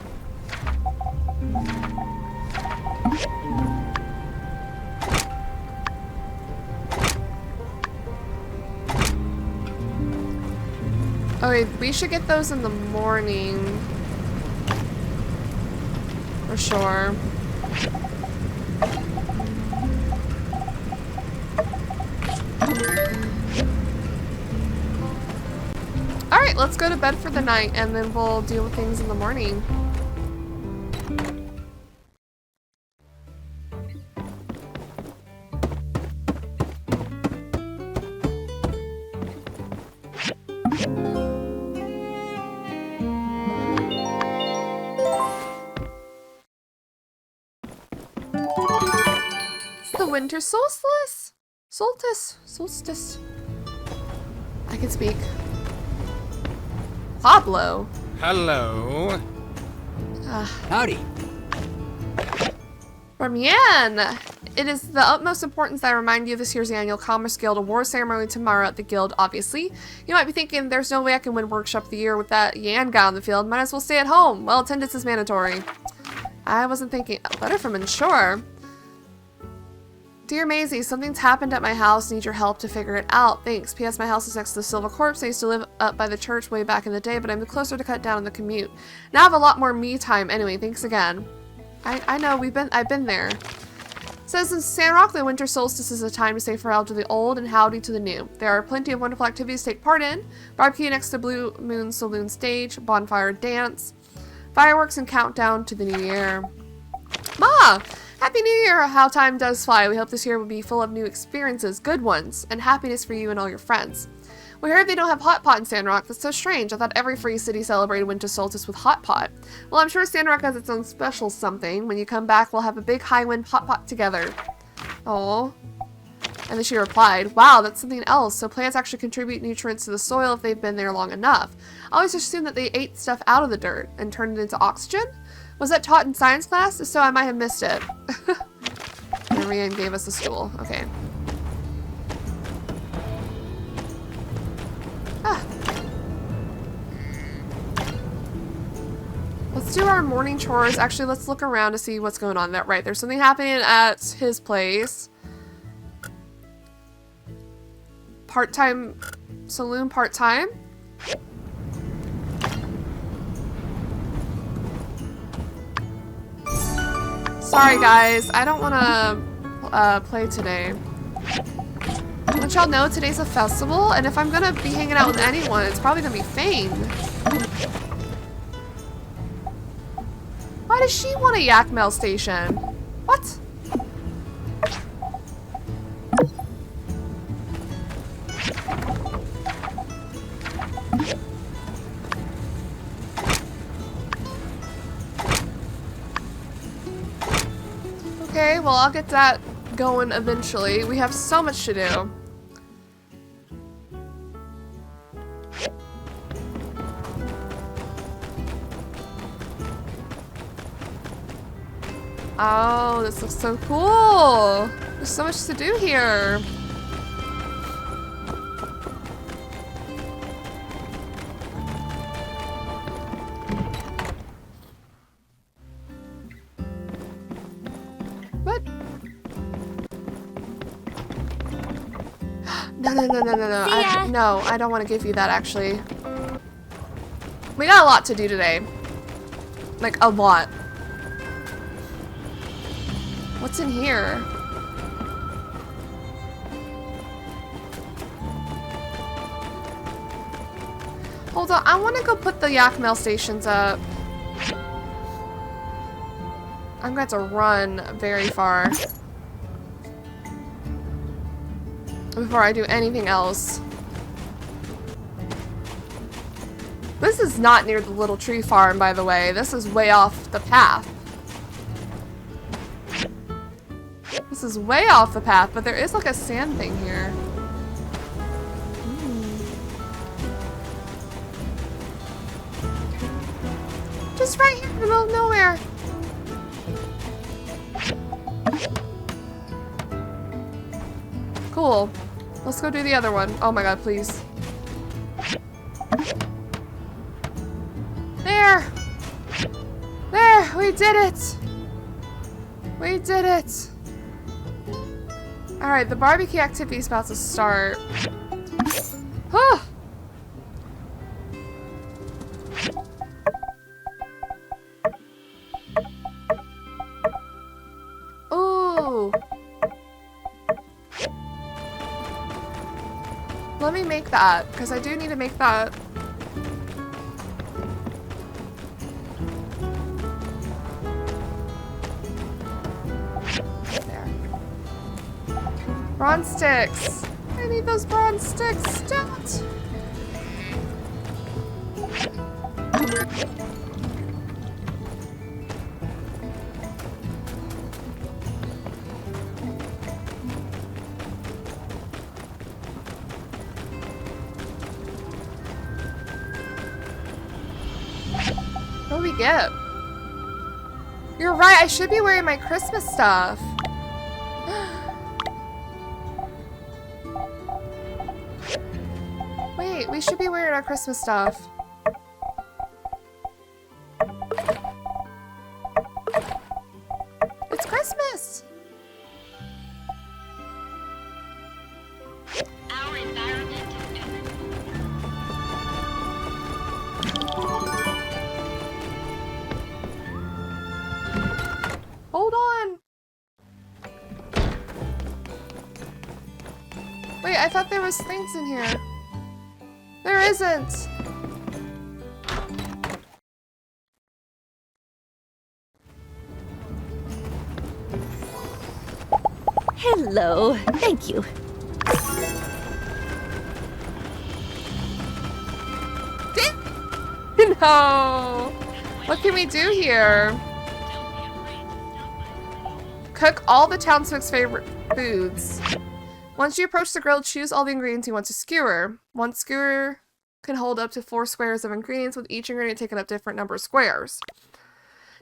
Okay, we should get those in the morning. For sure. Alright, let's go to bed for the night and then we'll deal with things in the morning. Winter solstice? Solstice. I can speak. Pablo. Hello. Howdy. Ramian. It is the utmost importance that I remind you of this year's annual Commerce Guild Award ceremony tomorrow at the Guild, obviously. You might be thinking, there's no way I can win Workshop of the Year with that Yan guy on the field. Might as well stay at home. Well, attendance is mandatory. I wasn't thinking. Letterman, sure. Dear Maisie, something's happened at my house. Need your help to figure it out. Thanks. P.S. My house is next to the Silver Corpse. I used to live up by the church way back in the day, but I'm closer to cut down on the commute. Now I have a lot more me time. Anyway, thanks again. I know, I've been there. It says in Sandrock, the winter solstice is a time to say farewell to the old and howdy to the new. There are plenty of wonderful activities to take part in. Barbecue next to Blue Moon Saloon stage, bonfire dance, fireworks, and countdown to the new year. Ma! Happy New Year! How time does fly. We hope this year will be full of new experiences, good ones, and happiness for you and all your friends. We heard they don't have hot pot in Sandrock. That's so strange. I thought every free city celebrated winter solstice with hot pot. Well, I'm sure Sandrock has its own special something. When you come back, we'll have a big high wind hot pot together. Oh. And then she replied, wow, that's something else. So plants actually contribute nutrients to the soil if they've been there long enough. I always assumed that they ate stuff out of the dirt and turned it into oxygen. Was that taught in science class? If so, I might have missed it. Marianne gave us a stool. Okay. Ah. Let's do our morning chores. Actually, let's look around to see what's going on there. Right, there's something happening at his place. Part-time saloon, part-time. Sorry guys, I don't want to play today. Don't y'all know today's a festival? And if I'm gonna be hanging out with anyone, it's probably gonna be Fane. Why does she want a yak mail station? What? Okay, well, I'll get that going eventually. We have so much to do. Oh, this looks so cool. There's so much to do here. What? No. No, I don't want to give you that, actually. We got a lot to do today. Like, a lot. What's in here? Hold on, I want to go put the yak mail stations up. I'm going to have to run very far before I do anything else. This is not near the little tree farm, by the way. This is way off the path. This is way off the path, but there is like a sand thing here. Just right here in the middle of nowhere. Cool. Let's go do the other one. Oh my god, please. There! There! We did it! We did it! Alright, the barbecue activity is about to start. Huh! Ooh! Let me make that, because I do need to make that. Bronze sticks! I need those bronze sticks! Don't! What do we get? You're right, I should be wearing my Christmas stuff. Wait, we should be wearing our Christmas stuff. It's Christmas! Our environment is Hold on! Wait, I thought there was things in here. There isn't! Hello, thank you. No! What can we do here? Cook all the townsfolk's favorite foods. Once you approach the grill, choose all the ingredients you want to skewer. One skewer can hold up to 4 squares of ingredients, with each ingredient taking up different number of squares.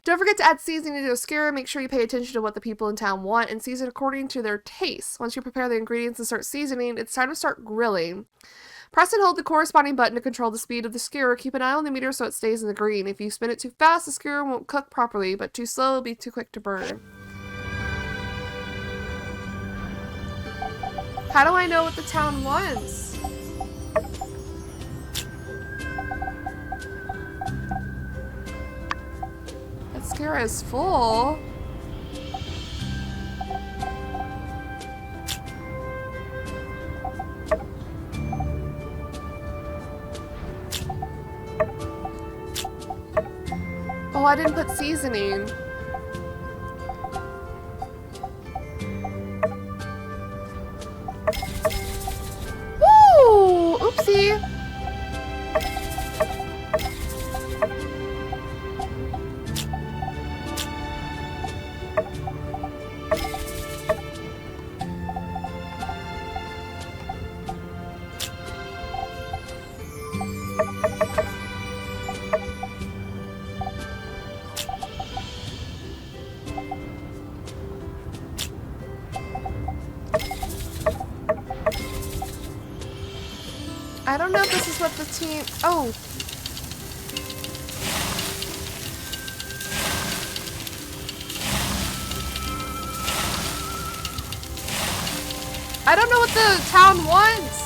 Don't forget to add seasoning to a skewer. Make sure you pay attention to what the people in town want and season according to their tastes. Once you prepare the ingredients and start seasoning, it's time to start grilling. Press and hold the corresponding button to control the speed of the skewer. Keep an eye on the meter so it stays in the green. If you spin it too fast, the skewer won't cook properly, but too slow, it'll be too quick to burn. How do I know what the town wants? That skewer is full. Oh, I didn't put seasoning. Woo! Oopsie. I don't know if this is what the team... Oh! I don't know what the town wants!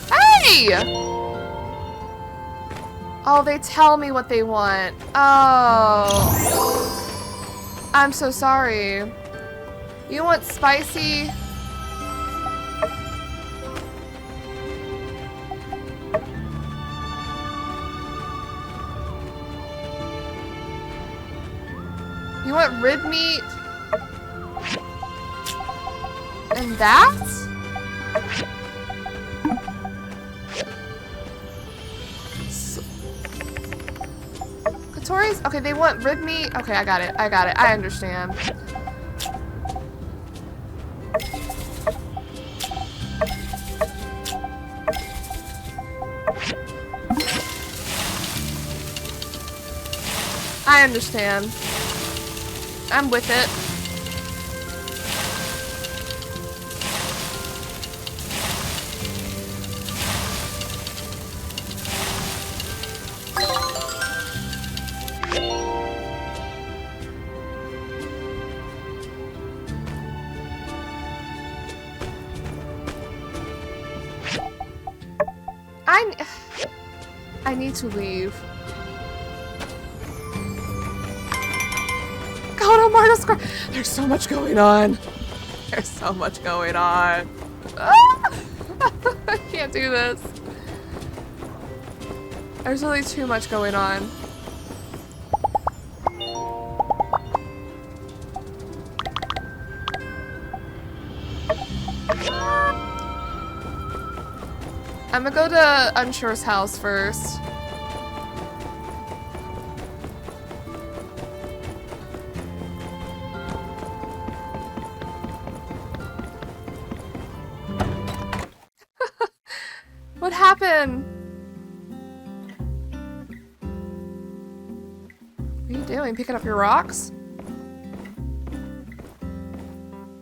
Hey! Oh, they tell me what they want. Oh. I'm so sorry. You want spicy... rib meat. And that? Katori's? Okay, they want rib meat. Okay, I got it. I understand. I understand. I'm with it. I need to leave. God, I'm Marta Square. There's so much going on. There's so much going on. Ah! I can't do this. There's really too much going on. I'm gonna go to Unsure's house first. What happened? What are you doing? Picking up your rocks?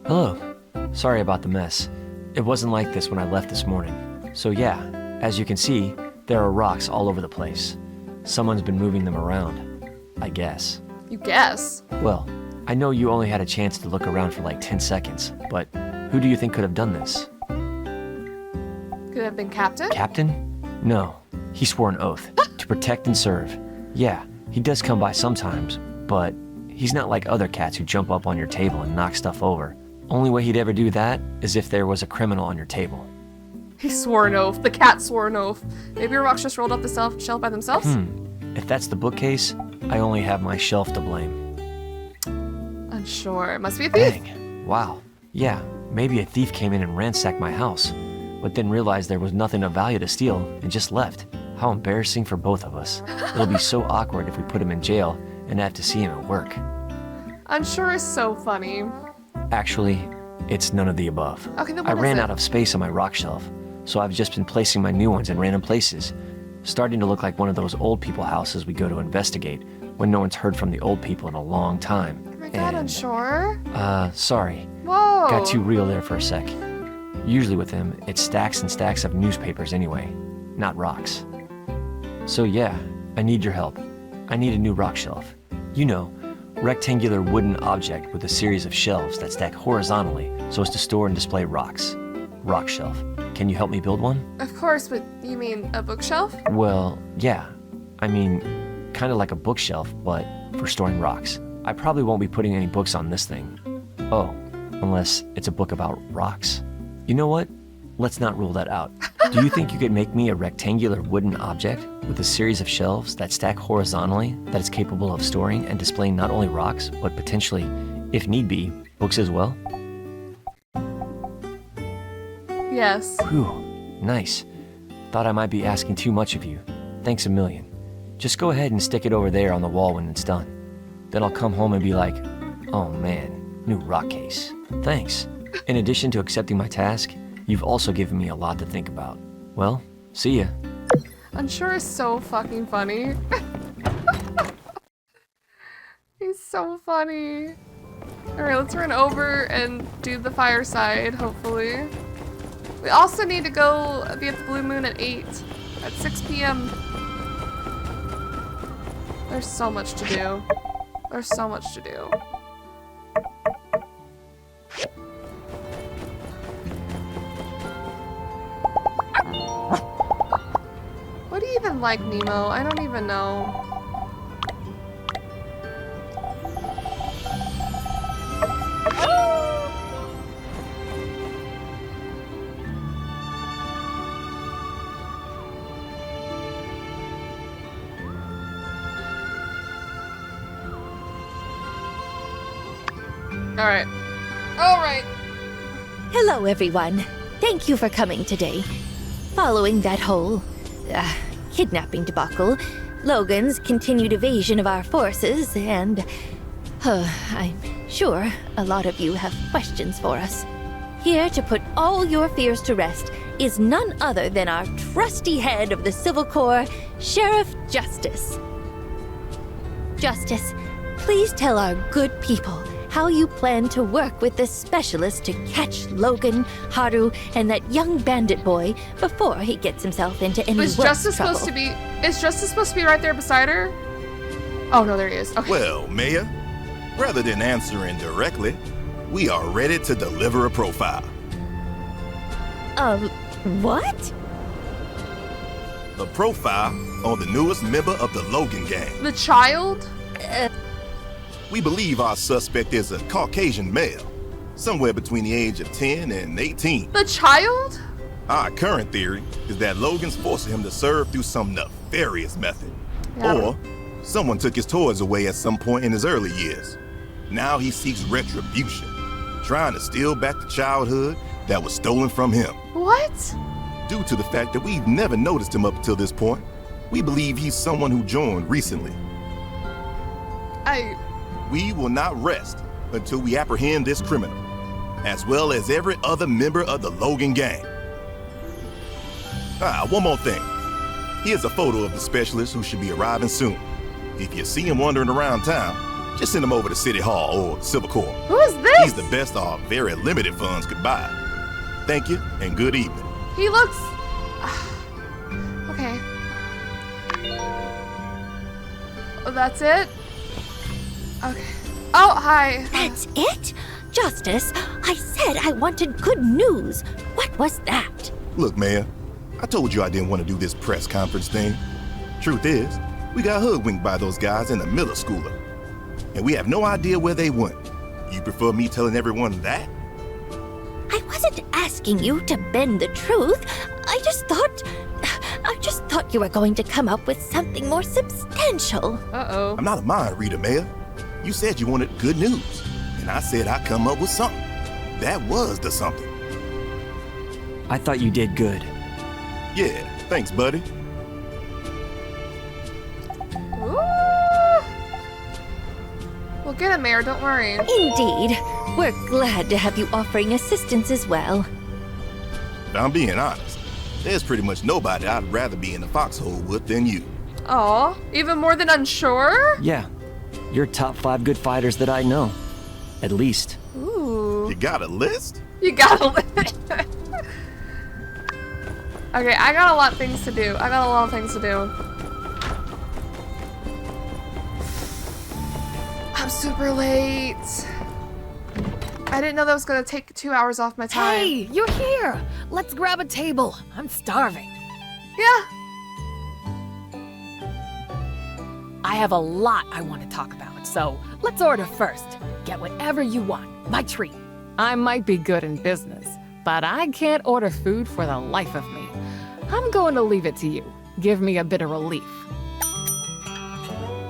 Hello. Sorry about the mess. It wasn't like this when I left this morning. So yeah, as you can see, there are rocks all over the place. Someone's been moving them around, I guess. You guess? Well, I know you only had a chance to look around for like 10 seconds, but who do you think could have done this? Could it have been Captain? Captain? No. He swore an oath to protect and serve. Yeah, he does come by sometimes, but he's not like other cats who jump up on your table and knock stuff over. Only way he'd ever do that is if there was a criminal on your table. He swore an oath. The cat swore an oath. Maybe your rocks just rolled up the shelf by themselves? If that's the bookcase, I only have my shelf to blame. Unsure. It must be a thief. Dang. Wow. Yeah, maybe a thief came in and ransacked my house, but then realized there was nothing of value to steal and just left. How embarrassing for both of us. It'll be so awkward if we put him in jail and have to see him at work. Unsure is so funny. Actually, it's none of the above. Okay, then I what ran is it? out of space on my rock shelf, so I've just been placing my new ones in random places, starting to look like one of those old people houses we go to investigate when no one's heard from the old people in a long time. Oh my god, Unsure. Sorry. Whoa. Got too real there for a sec. Usually with him, it's stacks and stacks of newspapers anyway, not rocks. So yeah, I need your help. I need a new rock shelf. You know, rectangular wooden object with a series of shelves that stack horizontally so as to store and display rocks. Rock shelf. Can you help me build one? Of course, but you mean a bookshelf? Well, yeah. I mean, kind of like a bookshelf, but for storing rocks. I probably won't be putting any books on this thing. Oh, unless it's a book about rocks. You know what? Let's not rule that out. Do you think you could make me a rectangular wooden object with a series of shelves that stack horizontally that is capable of storing and displaying not only rocks, but potentially, if need be, books as well? Yes. Whew, nice. Thought I might be asking too much of you. Thanks a million. Just go ahead and stick it over there on the wall when it's done. Then I'll come home and be like, oh man, new rock case. Thanks. In addition to accepting my task, you've also given me a lot to think about. Well, see ya. Unsure is so fucking funny. He's so funny. Alright, let's run over and do the fireside, hopefully. We also need to go be at the Blue Moon at 6 p.m. There's so much to do. There's so much to do. What do you even like, Nemo? I don't even know. Alright. Alright. Hello, everyone. Thank you for coming today. Following that whole kidnapping debacle, Logan's continued evasion of our forces, and I'm sure a lot of you have questions for us. Here to put all your fears to rest is none other than our trusty head of the Civil Corps, Sheriff Justice. Justice, please tell our good people how you plan to work with this specialist to catch Logan, Haru, and that young bandit boy before he gets himself into any Is worse Justice trouble. Is Justice supposed to be right there beside her? Oh no, there he is. Okay. Well, Mayor, rather than answering directly, we are ready to deliver a profile. What? A profile on the newest member of the Logan gang. The child? We believe our suspect is a Caucasian male, somewhere between the age of 10 and 18. The child? Our current theory is that Logan's forcing him to serve through some nefarious method. Yeah. Or someone took his toys away at some point in his early years. Now he seeks retribution, trying to steal back the childhood that was stolen from him. What? Due to the fact that we've never noticed him up until this point, we believe he's someone who joined recently. We will not rest until we apprehend this criminal, as well as every other member of the Logan gang. One more thing. Here's a photo of the specialist who should be arriving soon. If you see him wandering around town, just send him over to City Hall or Civil Corps. Who is this? He's the best our very limited funds could buy. Thank you, and good evening. He looks... Okay. Oh, that's it? Okay. Oh, hi. That's it? Justice, I said I wanted good news. What was that? Look, Mayor, I told you I didn't want to do this press conference thing. Truth is, we got hoodwinked by those guys in the Miller Schooler, and we have no idea where they went. You prefer me telling everyone that? I wasn't asking you to bend the truth. I just thought you were going to come up with something more substantial. Uh-oh. I'm not a mind reader, Mayor. You said you wanted good news, and I said I'd come up with something. That was the something. I thought you did good. Yeah, thanks, buddy. Ooh. We'll get him, Mayor, don't worry. Indeed. We're glad to have you offering assistance as well. If I'm being honest, there's pretty much nobody I'd rather be in the foxhole with than you. Aw, even more than unsure? Yeah, you're top 5 good fighters that I know. At least. Ooh. You got a list? You got a list. Okay, I got a lot of things to do. I'm super late. I didn't know that was gonna take 2 hours off my time. Hey, you're here. Let's grab a table. I'm starving. Yeah. I have a lot I want to talk about, so let's order first. Get whatever you want. My treat. I might be good in business, but I can't order food for the life of me. I'm going to leave it to you. Give me a bit of relief.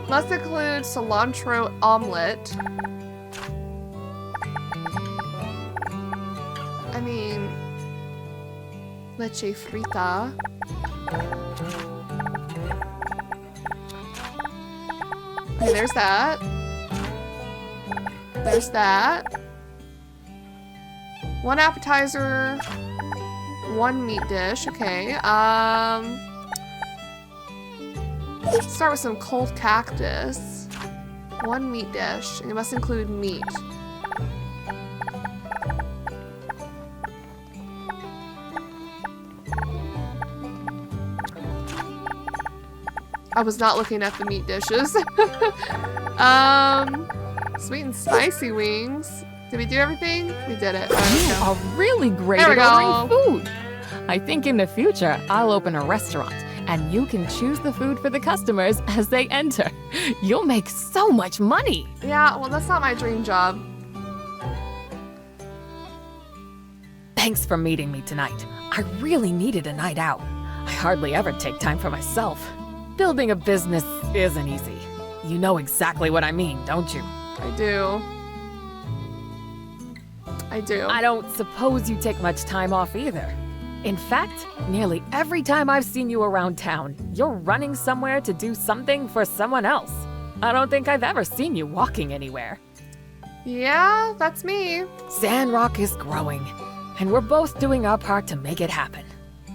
Must include cilantro omelet. I mean, leche frita. Okay, there's that. There's that. 1 appetizer, 1 meat dish. Okay. Let's start with some cold cactus. 1 meat dish, and it must include meat. I was not looking at the meat dishes. Sweet and spicy wings. Did we do everything? We did it. You are really great There at we ordering go. food. I think in the future, I'll open a restaurant, and you can choose the food for the customers as they enter. You'll make so much money. Yeah, well, that's not my dream job. Thanks for meeting me tonight. I really needed a night out. I hardly ever take time for myself. Building a business isn't easy. You know exactly what I mean, don't you? I do. I do. I don't suppose you take much time off either. In fact, nearly every time I've seen you around town, you're running somewhere to do something for someone else. I don't think I've ever seen you walking anywhere. Yeah, that's me. Sandrock is growing, and we're both doing our part to make it happen.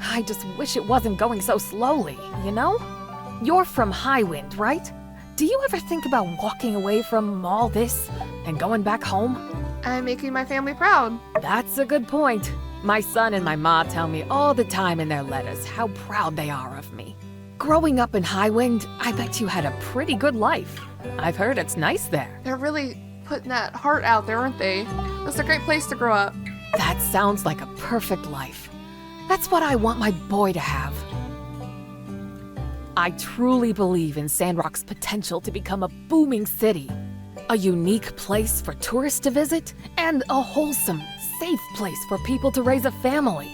I just wish it wasn't going so slowly, you know? You're from Highwind, right? Do you ever think about walking away from all this and going back home? I'm making my family proud. That's a good point. My son and my ma tell me all the time in their letters how proud they are of me. Growing up in Highwind, I bet you had a pretty good life. I've heard it's nice there. They're really putting that heart out there, aren't they? It's a great place to grow up. That sounds like a perfect life. That's what I want my boy to have. I truly believe in Sandrock's potential to become a booming city. A unique place for tourists to visit, and a wholesome, safe place for people to raise a family.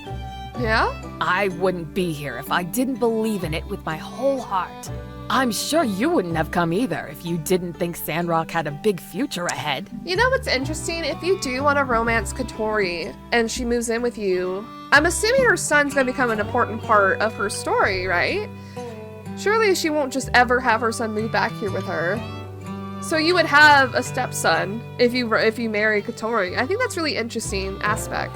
Yeah? I wouldn't be here if I didn't believe in it with my whole heart. I'm sure you wouldn't have come either if you didn't think Sandrock had a big future ahead. You know what's interesting? If you do want to romance Katori and she moves in with you, I'm assuming her son's going to become an important part of her story, right? Surely she won't just ever have her son move back here with her. So you would have a stepson if you marry Katori. I think that's really interesting aspect.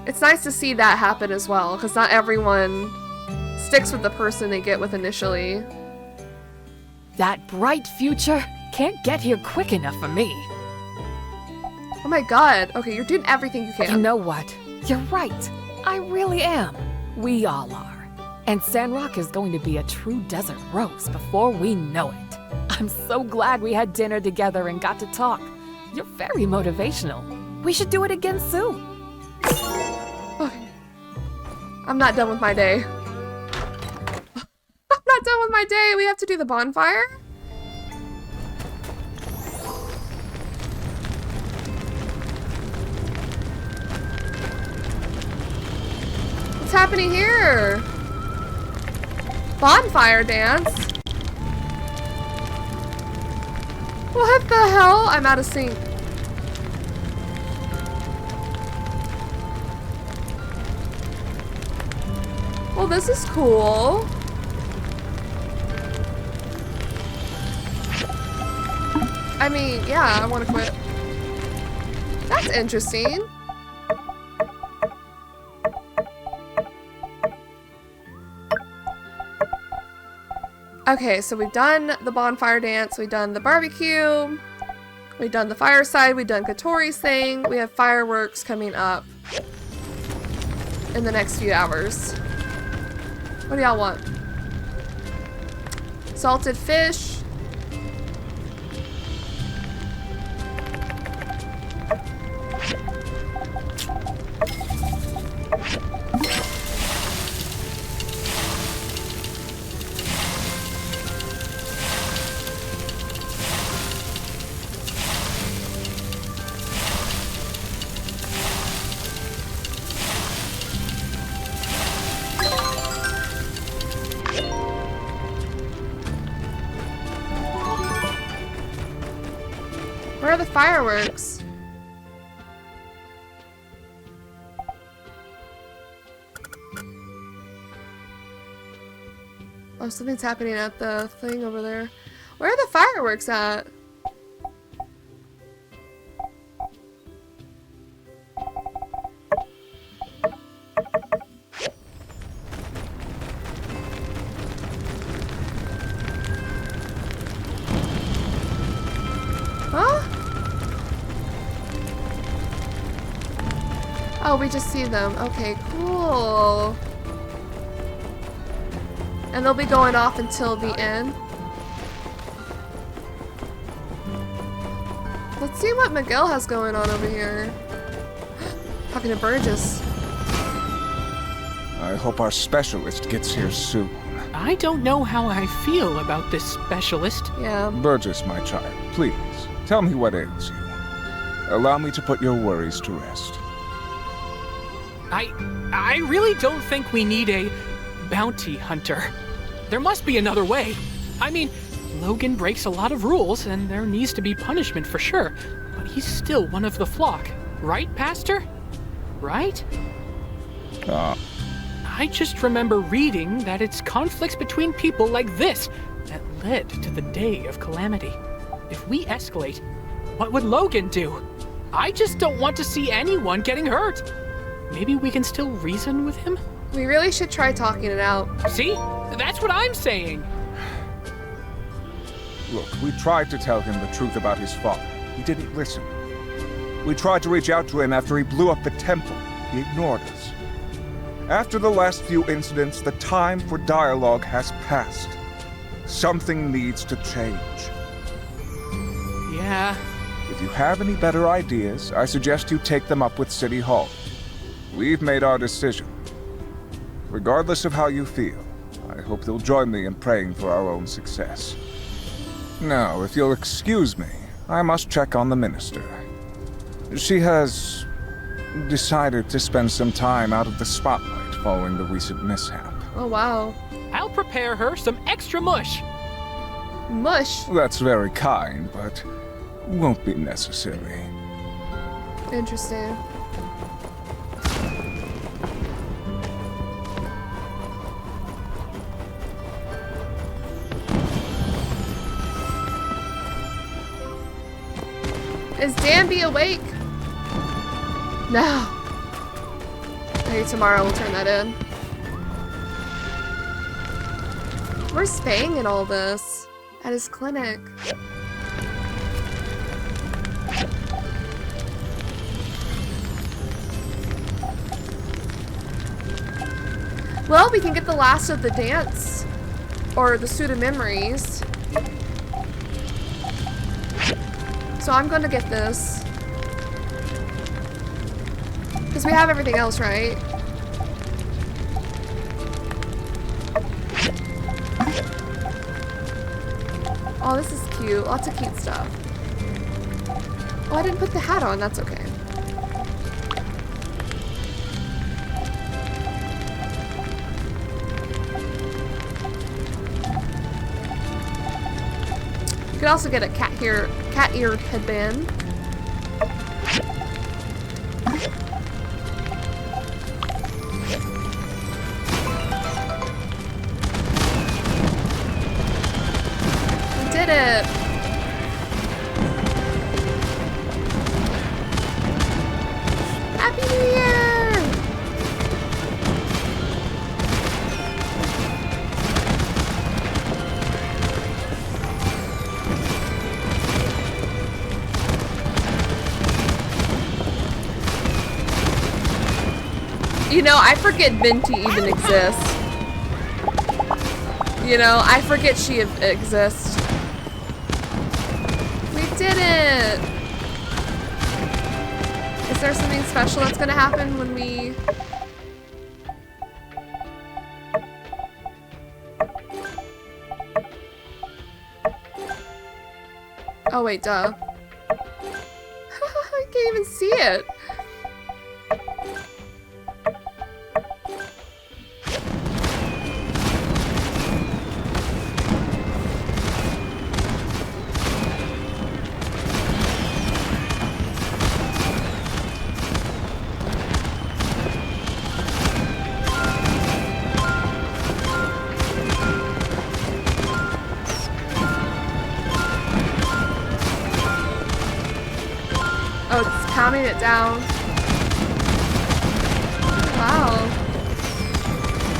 It's nice to see that happen as well, because not everyone sticks with the person they get with initially. That bright future can't get here quick enough for me. Oh my god. Okay, you're doing everything you can. You know what? You're right. I really am. We all are. And Sandrock is going to be a true desert rose before we know it. I'm so glad we had dinner together and got to talk. You're very motivational. We should do it again soon. Okay. I'm not done with my day. I'm not done with my day. We have to do the bonfire? What's happening here? Bonfire dance? What the hell? I'm out of sync. Well, this is cool. I mean, yeah, I want to quit. That's interesting. Okay, so we've done the bonfire dance, we've done the barbecue, we've done the fireside, we've done Katori's thing, we have fireworks coming up in the next few hours. What do y'all want? Salted fish. Where are the fireworks? Oh, something's happening at the thing over there. Where are the fireworks at? Huh? Oh, we just see them. Okay, cool. And they'll be going off until the end. Let's see what Miguel has going on over here. Talking to Burgess. I hope our specialist gets here soon. I don't know how I feel about this specialist. Yeah. Burgess, my child, please, tell me what ails you. Allow me to put your worries to rest. I really don't think we need a bounty hunter. There must be another way. I mean, Logan breaks a lot of rules, and there needs to be punishment for sure. But he's still one of the flock. Right, Pastor? Right? Ah. I just remember reading that it's conflicts between people like this that led to the day of calamity. If we escalate, what would Logan do? I just don't want to see anyone getting hurt. Maybe we can still reason with him? We really should try talking it out. See? That's what I'm saying. Look, we tried to tell him the truth about his father. He didn't listen. We tried to reach out to him after he blew up the temple. He ignored us. After the last few incidents, the time for dialogue has passed. Something needs to change. Yeah. If you have any better ideas, I suggest you take them up with City Hall. We've made our decision. Regardless of how you feel, I hope you'll join me in praying for our own success. Now, if you'll excuse me, I must check on the minister. She has decided to spend some time out of the spotlight following the recent mishap. Oh, wow. I'll prepare her some extra mush. Mush? That's very kind, but won't be necessary. Interesting. Is Danby awake? No. Maybe tomorrow we'll turn that in. Where's Fang in all this? At his clinic. Well, we can get the last of the dance. Or the suit of memories. So I'm gonna get this. Because we have everything else, right? Oh, this is cute. Lots of cute stuff. Oh, I didn't put the hat on. That's okay. You could also get a cat-eared headband. We did it! Happy New Year! You know, I forget Venti even exists. You know, I forget she exists. We did it! Is there something special that's gonna happen when we... Oh wait, duh. I can't even see it. Oh, it's counting it down. Wow.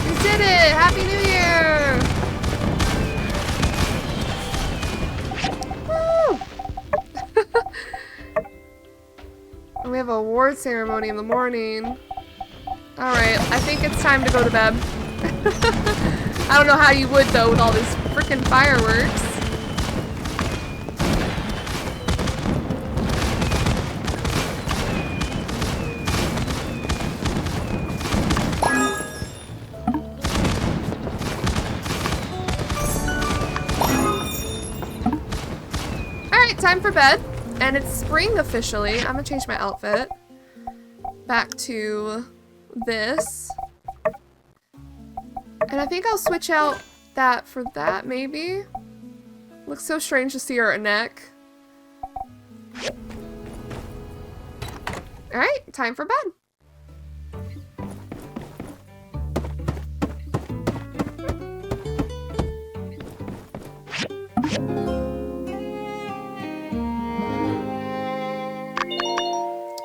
We did it! Happy New Year! Woo! And we have a award ceremony in the morning. Alright, I think it's time to go to bed. I don't know how you would though with all these freaking fireworks. Time for bed, and it's spring officially. I'm gonna change my outfit back to this, and I think I'll switch out that for that. Maybe looks so strange to see her neck. Alright, time for bed.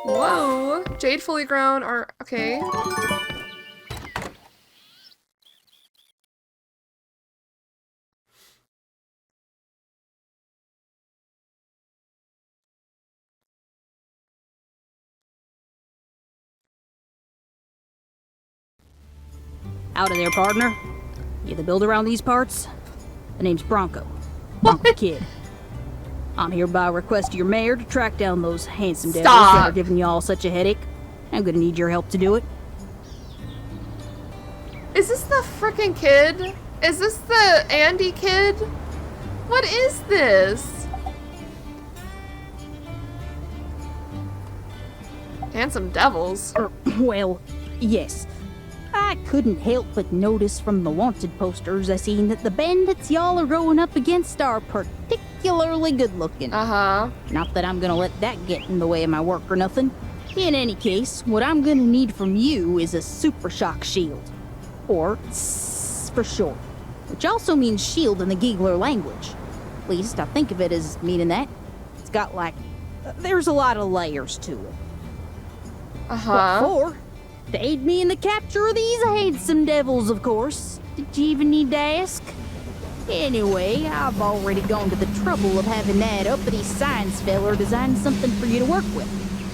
Whoa! Jade fully grown are okay. Out of there, partner. You the builder around these parts? The name's Bronco. Bronco Kid. I'm here by request of your mayor to track down those handsome devils that are giving y'all such a headache. I'm gonna need your help to do it. Is this the frickin' kid? Is this the Andy kid? What is this? Handsome devils. Well, yes. I couldn't help but notice from the wanted posters I seen that the bandits y'all are going up against are particularly good looking. Uh-huh. Not that I'm gonna let that get in the way of my work or nothing. In any case, what I'm gonna need from you is a super shock shield. Or S for short. Which also means shield in the Giggler language. At least I think of it as meaning that. It's got like... there's a lot of layers to it. Uh-huh. What for? To aid me in the capture of these handsome devils, of course. Did you even need to ask? Anyway, I've already gone to the trouble of having that uppity science feller design something for you to work with.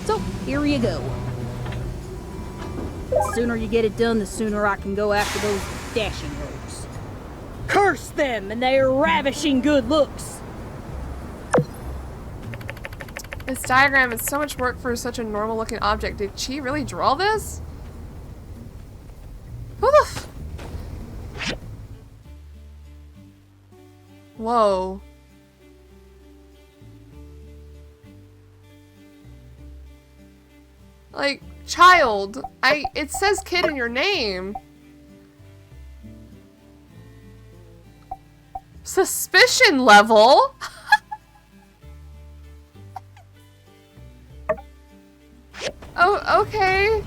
So, here you go. The sooner you get it done, the sooner I can go after those dashing rogues. Curse them and their ravishing good looks! This diagram is so much work for such a normal-looking object. Did she really draw this? Who the f- Whoa. Like, child. It says kid in your name. Suspicion level? Oh, okay.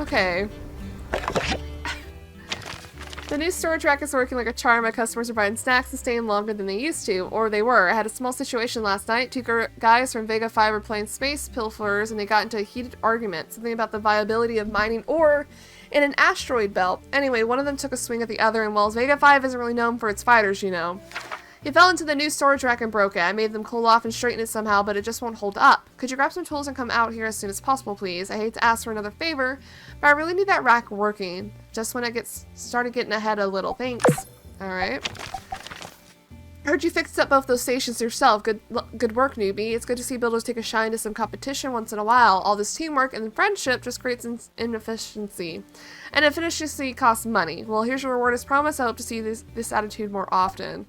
Okay. The new storage rack is working like a charm. My customers are buying snacks and staying longer than they used to, or they were. I had a small situation last night. Two guys from Vega 5 were playing space pilferers, and they got into a heated argument. Something about the viability of mining ore in an asteroid belt. Anyway, one of them took a swing at the other, and while Vega 5 isn't really known for its fighters, you know. He fell into the new storage rack and broke it. I made them cool off and straighten it somehow, but it just won't hold up. Could you grab some tools and come out here as soon as possible, please? I hate to ask for another favor, but I really need that rack working. Just when it started getting ahead a little. Thanks. Alright. Heard you fixed up both those stations yourself. Good work, newbie. It's good to see builders take a shine to some competition once in a while. All this teamwork and friendship just creates inefficiency. And efficiency costs money. Well, here's your reward as promised. I hope to see this attitude more often.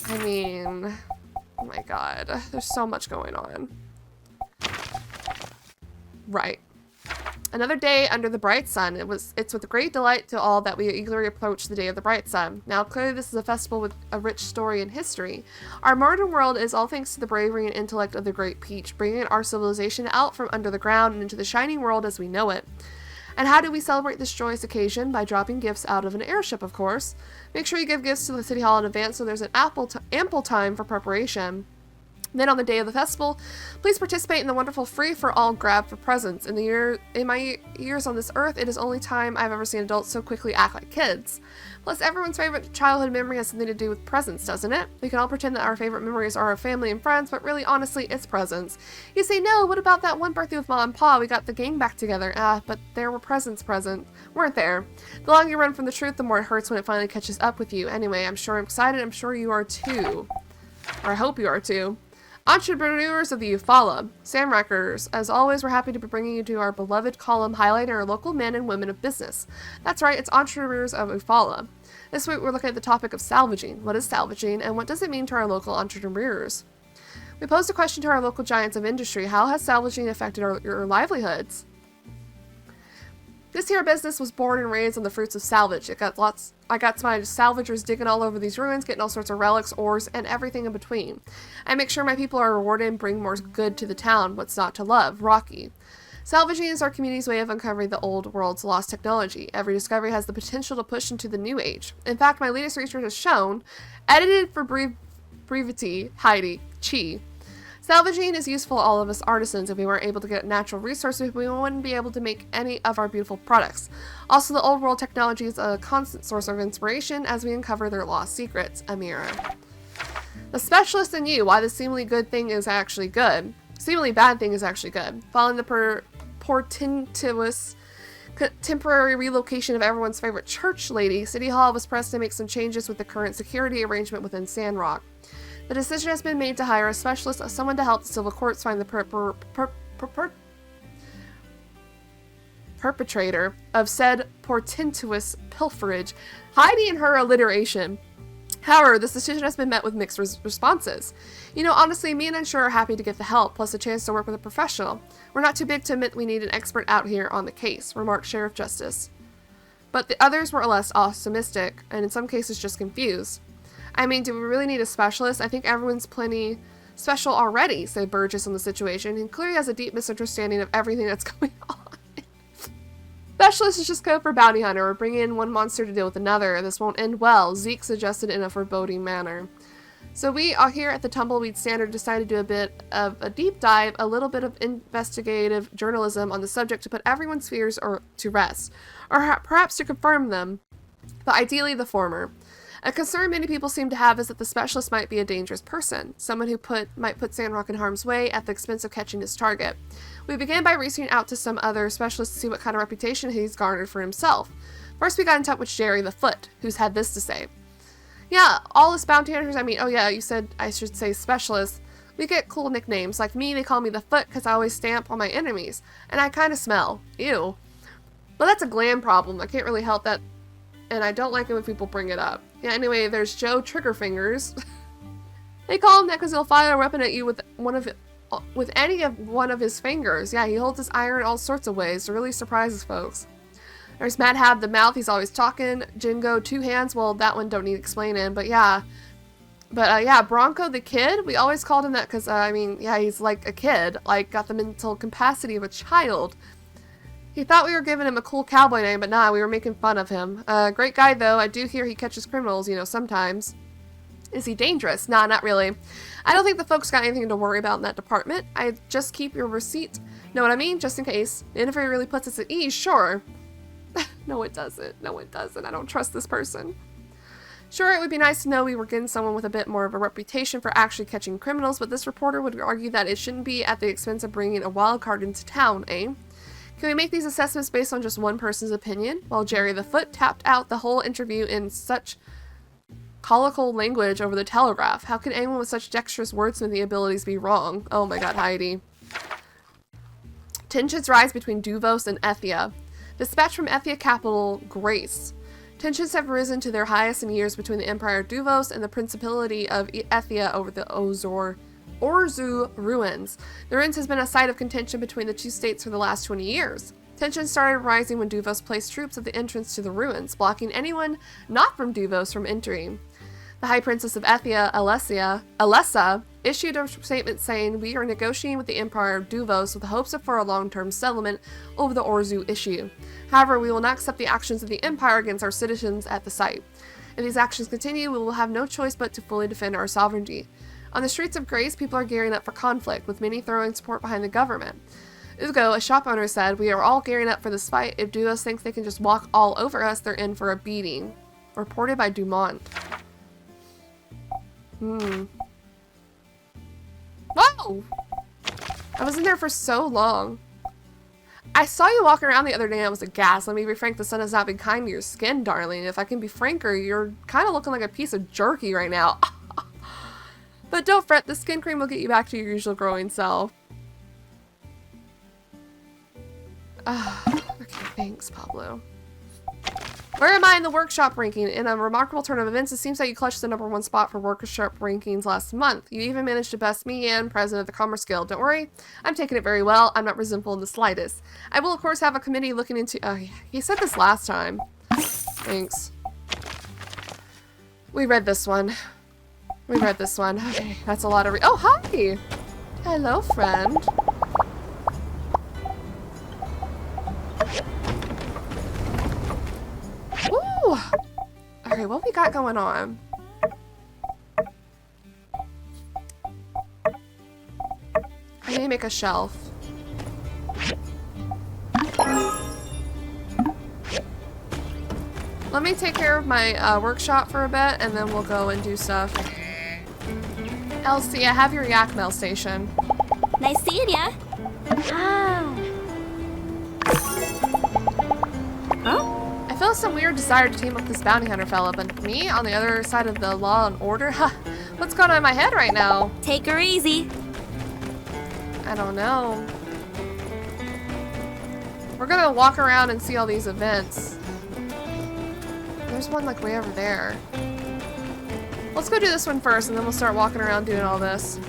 I mean, oh my god. There's so much going on. Right. Another day under the bright sun. It's with great delight to all that we eagerly approach the day of the bright sun. Now, clearly this is a festival with a rich story and history. Our modern world is all thanks to the bravery and intellect of the Great Peach, bringing our civilization out from under the ground and into the shining world as we know it. And how do we celebrate this joyous occasion? By dropping gifts out of an airship, of course. Make sure you give gifts to the City Hall in advance so there's an ample time for preparation. Then on the day of the festival, please participate in the wonderful free-for-all grab for presents. In my years on this earth, it is only time I've ever seen adults so quickly act like kids. Plus, everyone's favorite childhood memory has something to do with presents, doesn't it? We can all pretend that our favorite memories are our family and friends, but really, honestly, it's presents. You say, no, what about that one birthday with Mom and Pa? We got the gang back together. But there were presents present. Weren't there? The longer you run from the truth, the more it hurts when it finally catches up with you. Anyway, I'm excited. I'm sure you are too. Or I hope you are too. Entrepreneurs of the Eufaula, Sandrockers, as always, we're happy to be bringing you to our beloved column highlighting our local men and women of business. That's right, it's Entrepreneurs of Eufaula. This week we're looking at the topic of salvaging. What is salvaging, and what does it mean to our local entrepreneurs? We posed a question to our local giants of industry. How has salvaging affected your livelihoods? This here business was born and raised on the fruits of salvage. I got my salvagers digging all over these ruins, getting all sorts of relics, ores, and everything in between. I make sure my people are rewarded and bring more good to the town. What's not to love? Rocky. Salvaging is our community's way of uncovering the old world's lost technology. Every discovery has the potential to push into the new age. In fact, my latest research has shown, edited for brevity, Heidi, Chi. Salvaging is useful to all of us artisans. If we weren't able to get natural resources, we wouldn't be able to make any of our beautiful products. Also, the old world technology is a constant source of inspiration as we uncover their lost secrets. Amira. The specialist in you, why the seemingly good thing is actually good. Seemingly bad thing is actually good. Following the portentous temporary relocation of everyone's favorite church lady, City Hall was pressed to make some changes with the current security arrangement within Sandrock. The decision has been made to hire a specialist, someone to help the civil courts find the perpetrator of said portentous pilferage, hiding her alliteration. However, this decision has been met with mixed responses. You know, honestly, me and Unsure are happy to get the help, plus a chance to work with a professional. We're not too big to admit we need an expert out here on the case, remarked Sheriff Justice. But the others were less optimistic, and in some cases just confused. I mean, do we really need a specialist? I think everyone's plenty special already, said Burgess on the situation, and clearly has a deep misunderstanding of everything that's going on. Specialist is just code for bounty hunter, or bring in one monster to deal with another. This won't end well, Zeke suggested in a foreboding manner. So we are here at the Tumbleweed Standard decided to do a bit of a deep dive, a little bit of investigative journalism on the subject to put everyone's fears to rest, or perhaps to confirm them, but ideally the former. A concern many people seem to have is that the specialist might be a dangerous person, someone who might put Sandrock in harm's way at the expense of catching his target. We began by reaching out to some other specialists to see what kind of reputation he's garnered for himself. First, we got in touch with Jerry the Foot, who's had this to say. Yeah, all us bounty hunters, you said I should say specialists. We get cool nicknames. Like me, they call me the Foot because I always stamp on my enemies. And I kind of smell. Ew. But that's a glam problem. I can't really help that. And I don't like it when people bring it up. Yeah, anyway, there's Joe Triggerfingers. They call him that because he'll fire a weapon at you with any of one of his fingers. Yeah, he holds his iron all sorts of ways to really surprises folks. There's Mad Hab the Mouth, he's always talking. Jingo, Two Hands, well, that one don't need explaining, but yeah. But Bronco the Kid, we always called him that because, he's like a kid, like got the mental capacity of a child. He thought we were giving him a cool cowboy name, but nah, we were making fun of him. Great guy, though. I do hear he catches criminals, sometimes. Is he dangerous? Nah, not really. I don't think the folks got anything to worry about in that department. I just keep your receipt. Know what I mean? Just in case. And if it really puts us at ease, sure. No, it doesn't. No, it doesn't. I don't trust this person. Sure, it would be nice to know we were getting someone with a bit more of a reputation for actually catching criminals, but this reporter would argue that it shouldn't be at the expense of bringing a wild card into town, eh? Can we make these assessments based on just one person's opinion? While Jerry the Foot tapped out the whole interview in such colloquial language over the telegraph. How can anyone with such dexterous wordsmithing abilities be wrong? Oh my god, Heidi. Tensions rise between Duvos and Ethia. Dispatch from Ethia capital, Grace. Tensions have risen to their highest in years between the Empire of Duvos and the Principality of Ethia over the Orzu ruins. The ruins has been a site of contention between the two states for the last 20 years. Tensions started rising when Duvos placed troops at the entrance to the ruins, blocking anyone not from Duvos from entering. The High Princess of Ethia, Alessa, issued a statement saying, "We are negotiating with the Empire of Duvos with the hopes for a long-term settlement over the Orzu issue. However, we will not accept the actions of the Empire against our citizens at the site. If these actions continue, we will have no choice but to fully defend our sovereignty." On the streets of Grace, people are gearing up for conflict, with many throwing support behind the government. Ugo, a shop owner, said, "We are all gearing up for this fight. If Duvos thinks they can just walk all over us, they're in for a beating." Reported by Dumont. Whoa! I was in there for so long. I saw you walking around the other day and I was aghast. Let me be frank, the sun has not been kind to your skin, darling. If I can be franker, you're kind of looking like a piece of jerky right now. But don't fret, the skin cream will get you back to your usual growing self. Okay, thanks, Pablo. Where am I in the workshop ranking? In a remarkable turn of events, it seems that you clutched the #1 spot for workshop rankings last month. You even managed to best me and president of the Commerce Guild. Don't worry, I'm taking it very well. I'm not resentful in the slightest. I will, of course, have a committee looking into... Oh, he said this last time. Thanks. We read this one. We read this one. Okay, that's a lot of... Oh, hi! Hello, friend. Ooh! Okay, what we got going on? I need to make a shelf. Let me take care of my workshop for a bit, and then we'll go and do stuff. Elsie, I have your yak mail station. Nice seeing ya. Ah. Huh? I feel some weird desire to team up with this bounty hunter fella, but me on the other side of the law and order? Huh? What's going on in my head right now? Take her easy. I don't know. We're gonna walk around and see all these events. There's one like way over there. Let's go do this one first, and then we'll start walking around doing all this.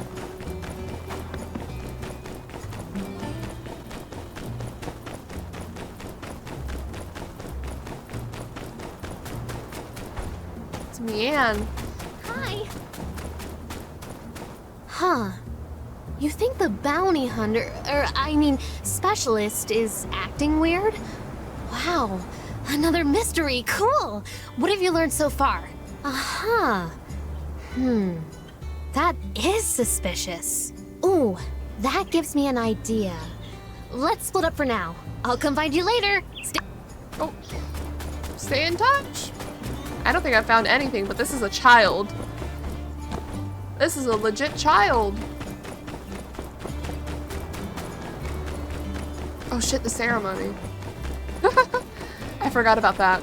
It's Mianne. Hi. Huh. You think the bounty hunter, specialist is acting weird? Wow. Another mystery. Cool. What have you learned so far? Uh-huh. That is suspicious. Ooh, that gives me an idea. Let's split up for now. I'll come find you later. Stay in touch. I don't think I found anything, but this is a child. This is a legit child. Oh shit, the ceremony. I forgot about that.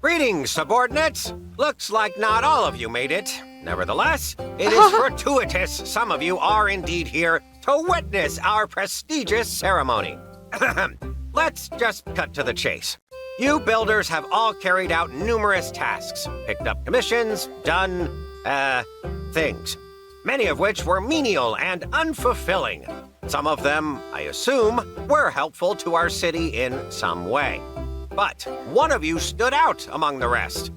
Greetings, subordinates. Looks like not all of you made it. Nevertheless, it is fortuitous some of you are indeed here to witness our prestigious ceremony. Let's just cut to the chase. You builders have all carried out numerous tasks, picked up commissions, done, things. Many of which were menial and unfulfilling. Some of them, I assume, were helpful to our city in some way. But one of you stood out among the rest.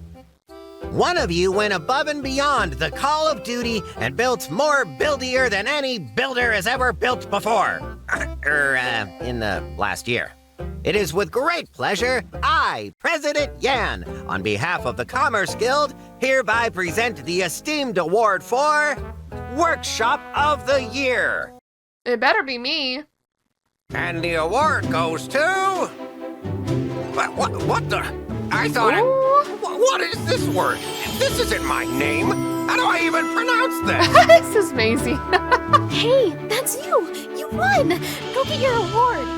One of you went above and beyond the call of duty and built more buildier than any builder has ever built before. In the last year. It is with great pleasure, I, President Yan, on behalf of the Commerce Guild, hereby present the esteemed award for Workshop of the Year. It better be me. And the award goes to... What the... I thought what is this word? This isn't my name. How do I even pronounce this? This is Maisie. Hey, that's you. You won. Go get your award.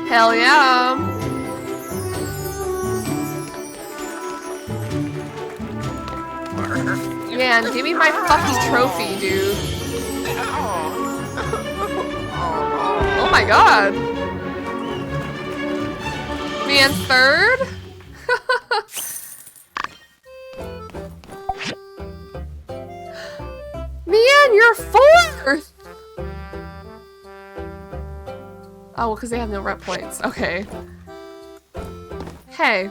Hell yeah. Man, give me my fucking trophy, dude. Oh my god. Man, third? Man, you're fourth! Oh, well, because they have no rep points. Okay. Hey.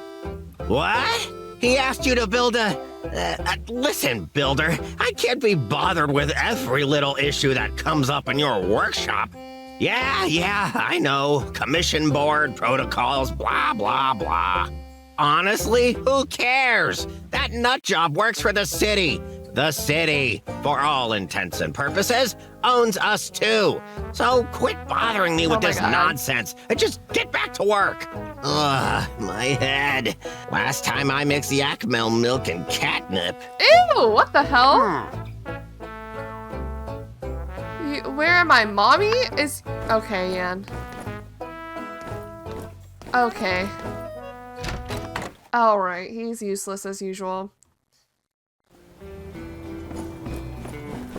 What? He asked you to build listen, builder. I can't be bothered with every little issue that comes up in your workshop. Yeah, I know. Commission board, protocols, blah, blah, blah. Honestly, who cares? That nut job works for the city. The city, for all intents and purposes, owns us too. So quit bothering me with this nonsense and just get back to work. Ugh, my head. Last time I mixed yak milk and catnip. Ew, what the hell? Where am I? Mommy is... Okay, Yan. Okay. Alright, he's useless as usual.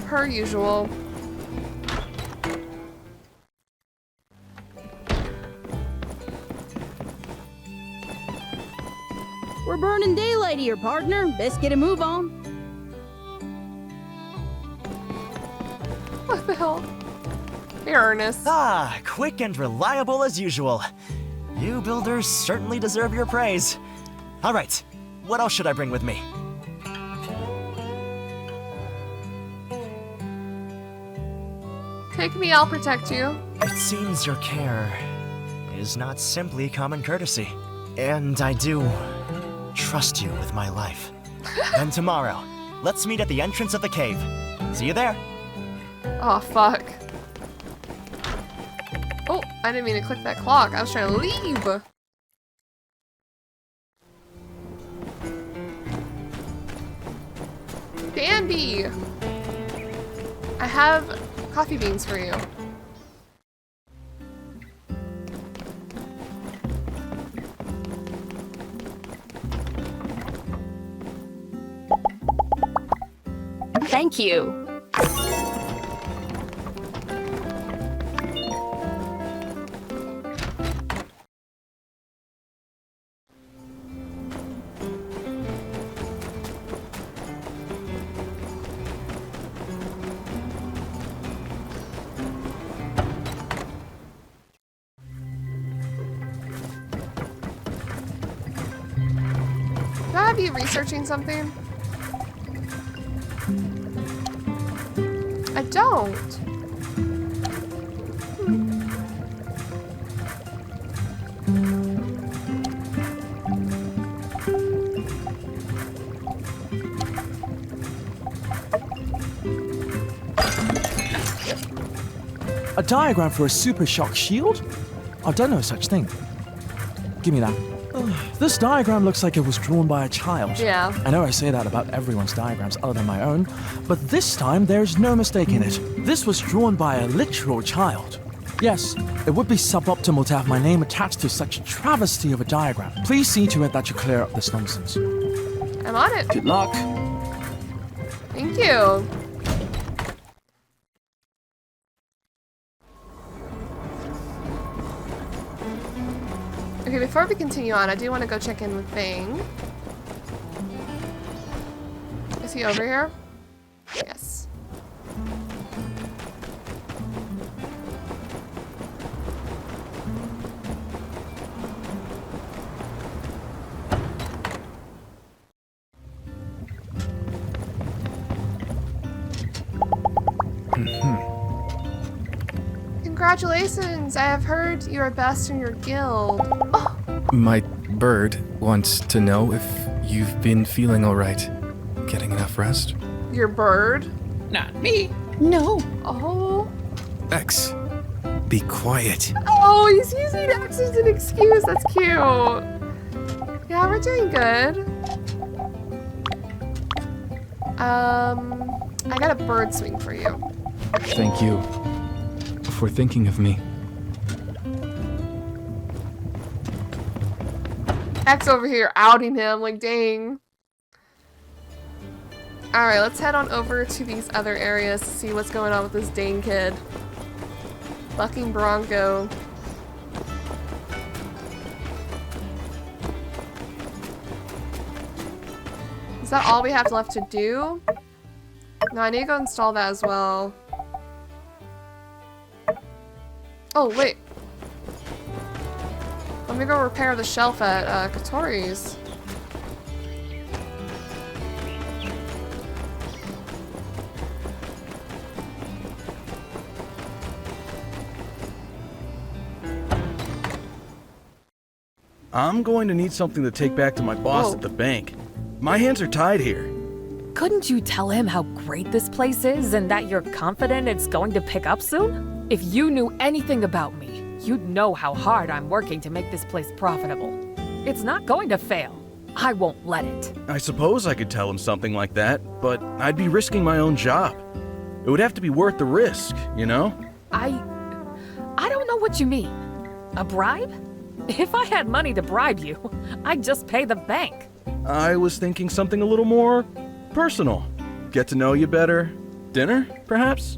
Per usual. light here, partner. Best get a move on. What the hell? Hey, Ernest. Ah, quick and reliable as usual. You builders certainly deserve your praise. All right, what else should I bring with me? Take me, I'll protect you. It seems your care is not simply common courtesy. And I do trust you with my life. Then tomorrow, let's meet at the entrance of the cave. See you there. Oh, fuck. Oh, I didn't mean to click that clock. I was trying to leave. Dandy! I have coffee beans for you. Thank you. Should I be researching something? I don't. A diagram for a super shock shield? I don't know such thing. Give me that. This diagram looks like it was drawn by a child. Yeah. I know I say that about everyone's diagrams other than my own, but this time there's no mistake in it. This was drawn by a literal child. Yes, it would be suboptimal to have my name attached to such a travesty of a diagram. Please see to it that you clear up this nonsense. I'm on it. Good luck. Thank you. Okay, before we continue on, I do want to go check in with Bang. Is he over here? Yes. Congratulations! I have heard you are best in your guild. Oh. My bird wants to know if you've been feeling all right. Getting enough rest? Your bird? Not me. No. Oh. X, be quiet. Oh, he's using X as an excuse. That's cute. Yeah, we're doing good. I got a bird swing for you. Thank you for thinking of me. X over here outing him, like dang. Alright, let's head on over to these other areas to see what's going on with this dang kid. Bucking Bronco. Is that all we have left to do? No, I need to go install that as well. Oh, wait. Let me go repair the shelf at Katori's. I'm going to need something to take back to my boss at the bank. My hands are tied here. Couldn't you tell him how great this place is and that you're confident it's going to pick up soon? If you knew anything about me, you'd know how hard I'm working to make this place profitable. It's not going to fail. I won't let it. I suppose I could tell him something like that, but I'd be risking my own job. It would have to be worth the risk, you know? I don't know what you mean. A bribe? If I had money to bribe you, I'd just pay the bank. I was thinking something a little more personal. Get to know you better. Dinner, perhaps?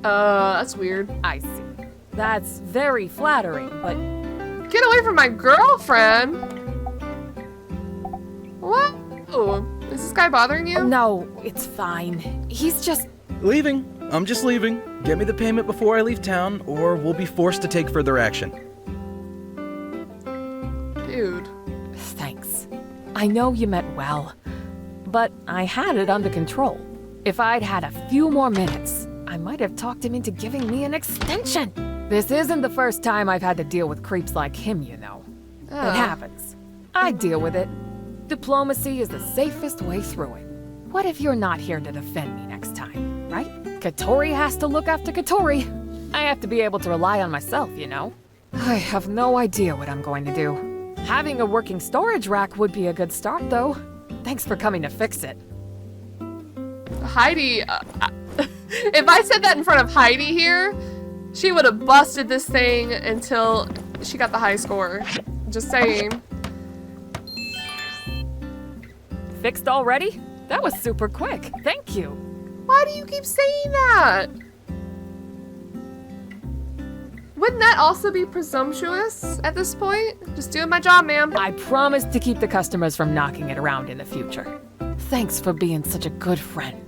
That's weird. I see. That's very flattering, but... Get away from my girlfriend! Oh, is this guy bothering you? No, it's fine. He's just... Leaving. I'm just leaving. Get me the payment before I leave town, or we'll be forced to take further action. Dude. Thanks. I know you meant well, but I had it under control. If I'd had a few more minutes, I might have talked him into giving me an extension. This isn't the first time I've had to deal with creeps like him, you know. It happens. I deal with it. Diplomacy is the safest way through it. What if you're not here to defend me next time, right? Katori has to look after Katori. I have to be able to rely on myself, you know? I have no idea what I'm going to do. Having a working storage rack would be a good start, though. Thanks for coming to fix it. Heidi, if I said that in front of Heidi here, she would have busted this thing until she got the high score. Just saying. Fixed already? That was super quick. Thank you. Why do you keep saying that? Wouldn't that also be presumptuous at this point? Just doing my job, ma'am. I promise to keep the customers from knocking it around in the future. Thanks for being such a good friend.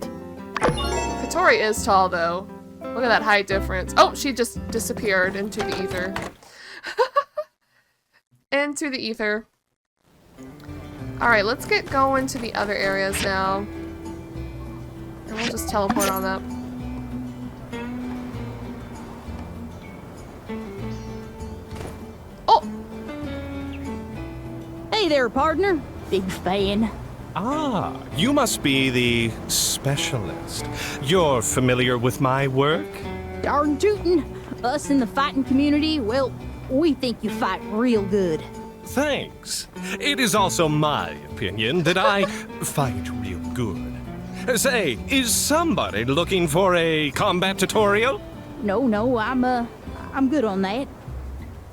Katori is tall, though. Look at that height difference. Oh, she just disappeared into the ether. Into the ether. Alright, let's get going to the other areas now. And we'll just teleport on up. Oh! Hey there, partner. Big fan. Ah, you must be the specialist. You're familiar with my work? Darn tootin'. Us in the fighting community, well, we think you fight real good. Thanks. It is also my opinion that I fight real good. Say, is somebody looking for a combat tutorial? No, I'm good on that.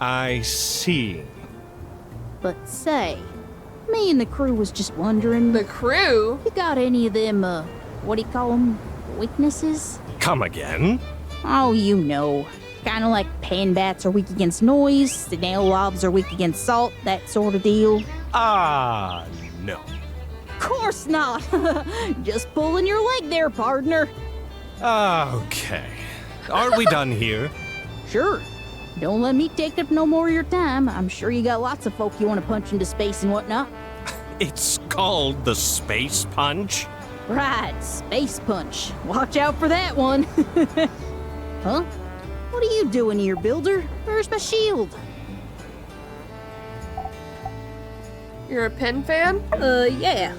I see. But say, me and the crew was just wondering... The crew? You got any of them, what do you call them, weaknesses? Come again? Oh, you know. Kinda like pan bats are weak against noise, snail lobs are weak against salt, that sort of deal. Ah, no. Course not! Just pulling your leg there, partner. Okay. Are we done here? Sure. Don't let me take up no more of your time. I'm sure you got lots of folk you want to punch into space and whatnot. It's called the Space Punch? Right, Space Punch. Watch out for that one. Huh? What are you doing here, builder? Where's my shield? You're a Pin fan? Yeah.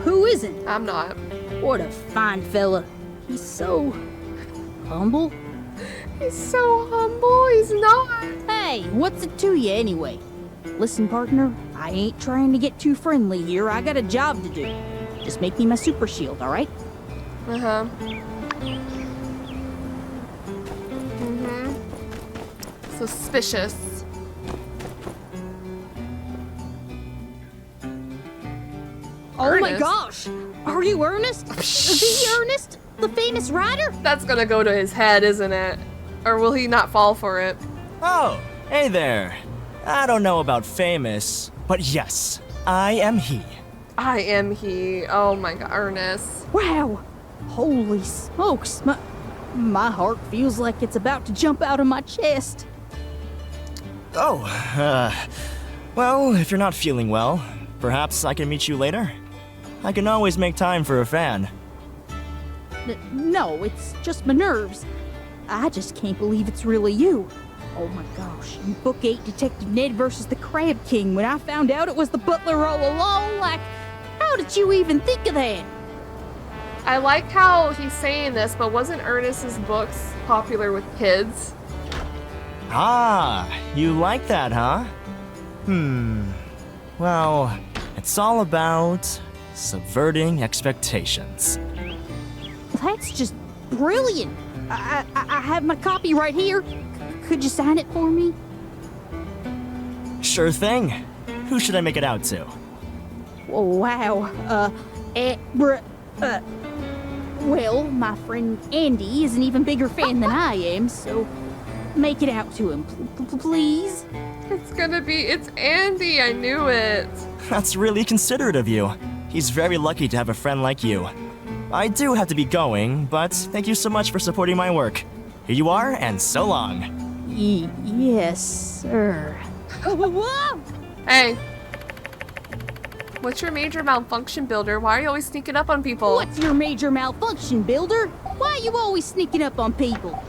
Who isn't? I'm not. What a fine fella. He's so... humble. He's so humble, he's not. Hey, what's it to you anyway? Listen, partner, I ain't trying to get too friendly here. I got a job to do. Just make me my super shield, alright? Uh-huh. Suspicious. Oh my gosh! Are you Ernest? The Ernest? The famous writer? That's gonna go to his head, isn't it? Or will he not fall for it? Oh, hey there. I don't know about famous, but yes, I am he. I am he. Oh my god, Ernest. Wow! Holy smokes! My heart feels like it's about to jump out of my chest. Oh, well, if you're not feeling well, perhaps I can meet you later? I can always make time for a fan. No, it's just my nerves. I just can't believe it's really you. Oh my gosh, in Book 8, Detective Ned versus the Crab King, when I found out it was the butler all along, like, how did you even think of that? I like how he's saying this, but wasn't Ernest's books popular with kids? Ah, you like that, huh? Well, it's all about subverting expectations. That's just brilliant. I have my copy right here. Could you sign it for me? Sure thing. Who should I make it out to? Oh, wow. Well, my friend Andy is an even bigger fan than I am, so make it out to him, please. It's Andy, I knew it. That's really considerate of you. He's very lucky to have a friend like you. I do have to be going, but thank you so much for supporting my work. Here you are, and so long. Yes, sir. Whoa! Hey. What's your major malfunction, Builder? Why are you always sneaking up on people? What's your major malfunction, Builder? Why are you always sneaking up on people?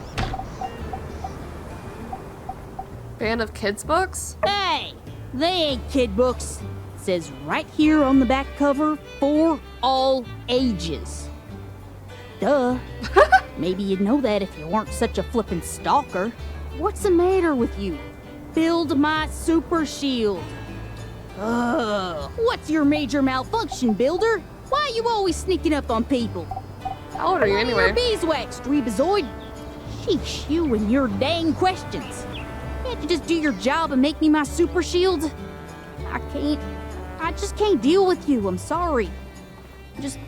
Fan of kids' books? Hey! They ain't kid books. It says right here on the back cover, for all ages. Duh. Maybe you'd know that if you weren't such a flippin' stalker. What's the matter with you? Build my super shield. What's your major malfunction, Builder? Why are you always sneaking up on people? How old are you anyway? You're beeswax, Strebazoid. Sheesh, you and your dang questions. Can't you just do your job and make me my super shield? I just can't deal with you, I'm sorry. Just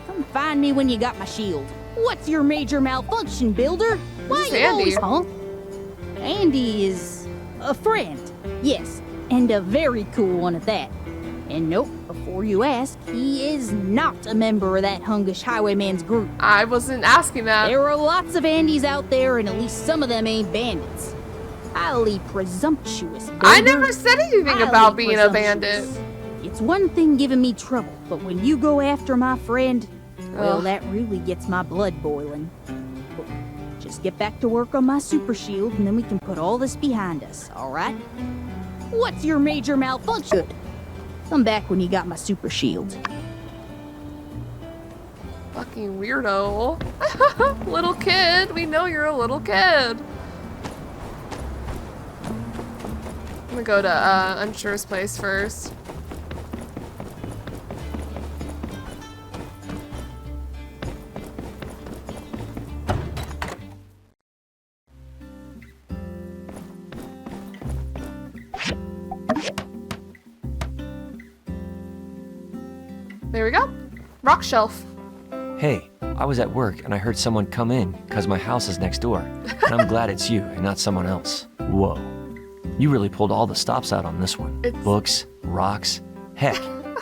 come find me when you got my shield. What's your major malfunction, Builder? Why are you always... Huh? Andy is a friend, yes, and a very cool one at that. And nope, before you ask, he is not a member of that Hungish Highwayman's group. I wasn't asking that. There are lots of Andys out there, and at least some of them ain't bandits. Highly presumptuous, Builder. I never said anything about being a bandit. It's one thing giving me trouble, but when you go after my friend, well, that really gets my blood boiling. But just get back to work on my super shield, and then we can put all this behind us, all right? What's your major malfunction? Good. Come back when you got my super shield. Fucking weirdo. Little kid. We know you're a little kid. I'm gonna go to Unsure's place first. There we go. Rock shelf. Hey, I was at work and I heard someone come in because my house is next door. And I'm glad it's you and not someone else. Whoa. You really pulled all the stops out on this one. Books, rocks. Heck,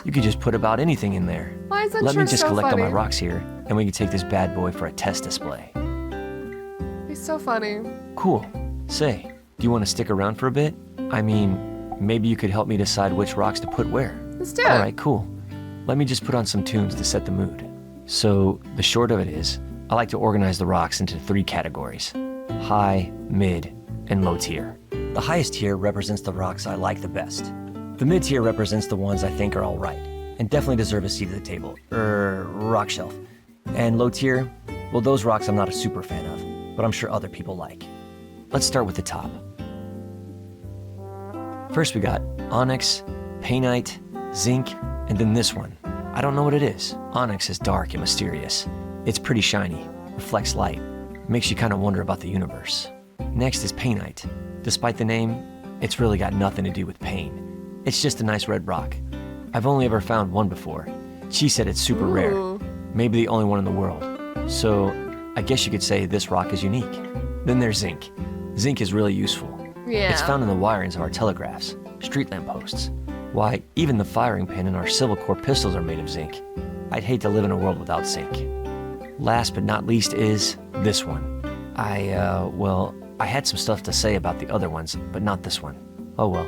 you could just put about anything in there. Why is that Let me just so collect funny? all my rocks here and we can take this bad boy for a test display. He's so funny. Cool. Say, do you want to stick around for a bit? I mean, maybe you could help me decide which rocks to put where. Let's do it. Alright, cool. Let me just put on some tunes to set the mood. So, the short of it is, I like to organize the rocks into 3 categories. High, mid, and low tier. The highest tier represents the rocks I like the best. The mid tier represents the ones I think are alright, and definitely deserve a seat at the table, rock shelf. And low tier, well, those rocks I'm not a super fan of, but I'm sure other people like. Let's start with the top. First we got onyx, painite, zinc, and then this one. I don't know what it is. Onyx is dark and mysterious. It's pretty shiny, reflects light, makes you kind of wonder about the universe. Next is painite. Despite the name, it's really got nothing to do with pain. It's just a nice red rock. I've only ever found one before. She said it's super rare, maybe the only one in the world. So I guess you could say this rock is unique. Then there's zinc. Zinc is really useful. Yeah. It's found in the wirings of our telegraphs, street lampposts. Why, even the firing pin in our Civil Corps pistols are made of zinc. I'd hate to live in a world without zinc. Last but not least is this one. I had some stuff to say about the other ones, but not this one. Oh well.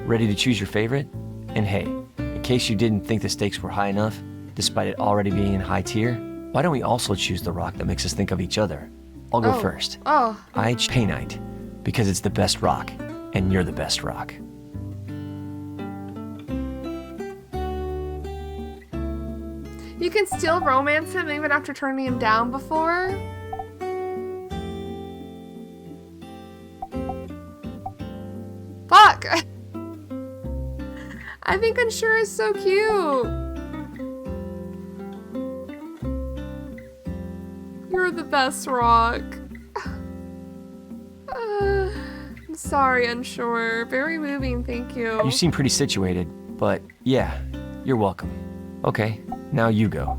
Ready to choose your favorite? And hey, in case you didn't think the stakes were high enough, despite it already being in high tier, why don't we also choose the rock that makes us think of each other? I'll go first. I choose painite, because it's the best rock, and you're the best rock. You can still romance him even after turning him down before? Fuck! I think Unsure is so cute. You're the best rock. I'm sorry, Unsure. Very moving, thank you. You seem pretty situated, but yeah, you're welcome. Okay, now you go.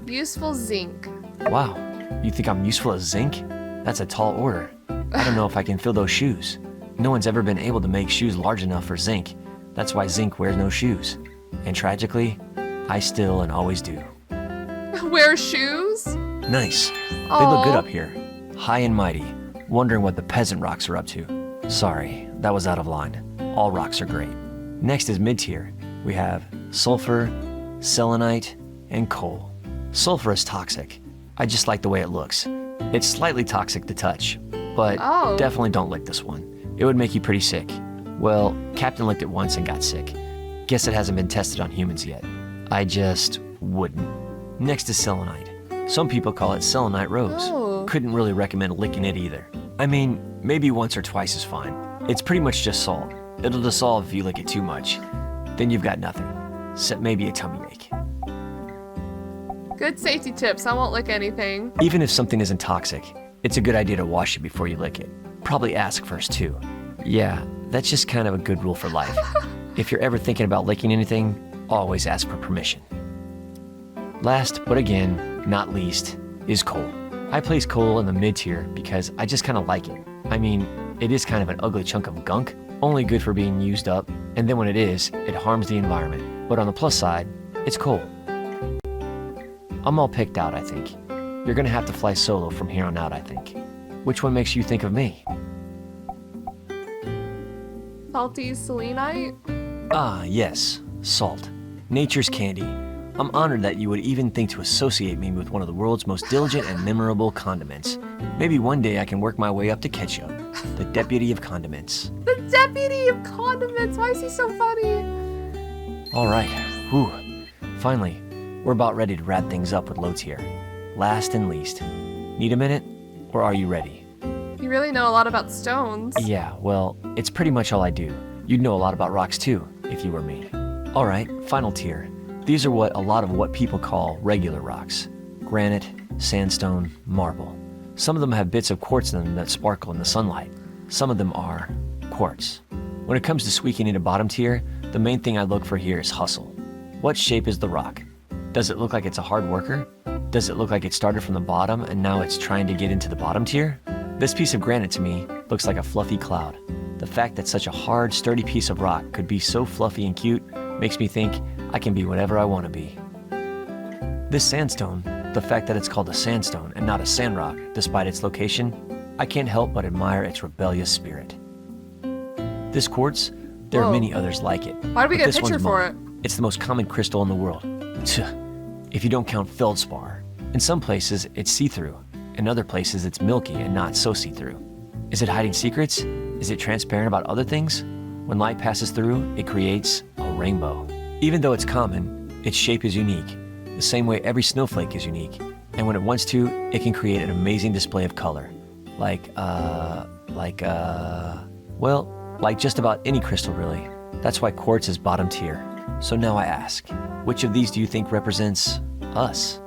Useful zinc. Wow, you think I'm useful as zinc? That's a tall order. I don't know if I can fill those shoes. No one's ever been able to make shoes large enough for zinc, That's why Zinc wears no shoes. And tragically, I still and always do. Wear shoes? Nice. They look good up here. High and mighty. Wondering what the peasant rocks are up to. Sorry, that was out of line. All rocks are great. Next is mid-tier. We have sulfur, selenite, and coal. Sulfur is toxic. I just like the way it looks. It's slightly toxic to touch, but definitely don't lick this one. It would make you pretty sick. Well, Captain licked it once and got sick. Guess it hasn't been tested on humans yet. I just wouldn't. Next is selenite. Some people call it selenite rose. Couldn't really recommend licking it either. I mean, maybe once or twice is fine. It's pretty much just salt. It'll dissolve if you lick it too much. Then you've got nothing, except maybe a tummy ache. Good safety tips. I won't lick anything. Even if something isn't toxic, it's a good idea to wash it before you lick it. Probably ask first too. Yeah, that's just kind of a good rule for life. If you're ever thinking about licking anything, always ask for permission. Last, but again, not least, is coal. I place coal in the mid-tier because I just kind of like it. I mean, it is kind of an ugly chunk of gunk, only good for being used up, and then when it is, it harms the environment. But on the plus side, it's coal. I'm all picked out, I think. You're gonna have to fly solo from here on out, I think. Which one makes you think of me? Salty selenite? Ah, yes, salt. Nature's candy. I'm honored that you would even think to associate me with one of the world's most diligent and memorable condiments. Maybe one day I can work my way up to ketchup, the deputy of condiments. The deputy of condiments! Why is he so funny? All right, whew. Finally, we're about ready to wrap things up with low tier. Last and least. Need a minute? Or are you ready? You really know a lot about stones. Yeah, well, it's pretty much all I do. You'd know a lot about rocks too, if you were me. All right, final tier. These are a lot of what people call regular rocks. Granite, sandstone, marble. Some of them have bits of quartz in them that sparkle in the sunlight. Some of them are quartz. When it comes to squeaking into bottom tier, the main thing I look for here is hustle. What shape is the rock? Does it look like it's a hard worker? Does it look like it started from the bottom and now it's trying to get into the bottom tier? This piece of granite to me looks like a fluffy cloud. The fact that such a hard, sturdy piece of rock could be so fluffy and cute makes me think I can be whatever I want to be. This sandstone, the fact that it's called a sandstone and not a sandrock, despite its location, I can't help but admire its rebellious spirit. This quartz, there are many others like it. Why do we get a picture for it? It's the most common crystal in the world. If you don't count feldspar. In some places, it's see-through. In other places, it's milky and not so see-through. Is it hiding secrets? Is it transparent about other things? When light passes through, it creates a rainbow. Even though it's common, its shape is unique, the same way every snowflake is unique. And when it wants to, it can create an amazing display of color. Like just about any crystal, really. That's why quartz is bottom tier. So now I ask, which of these do you think represents us?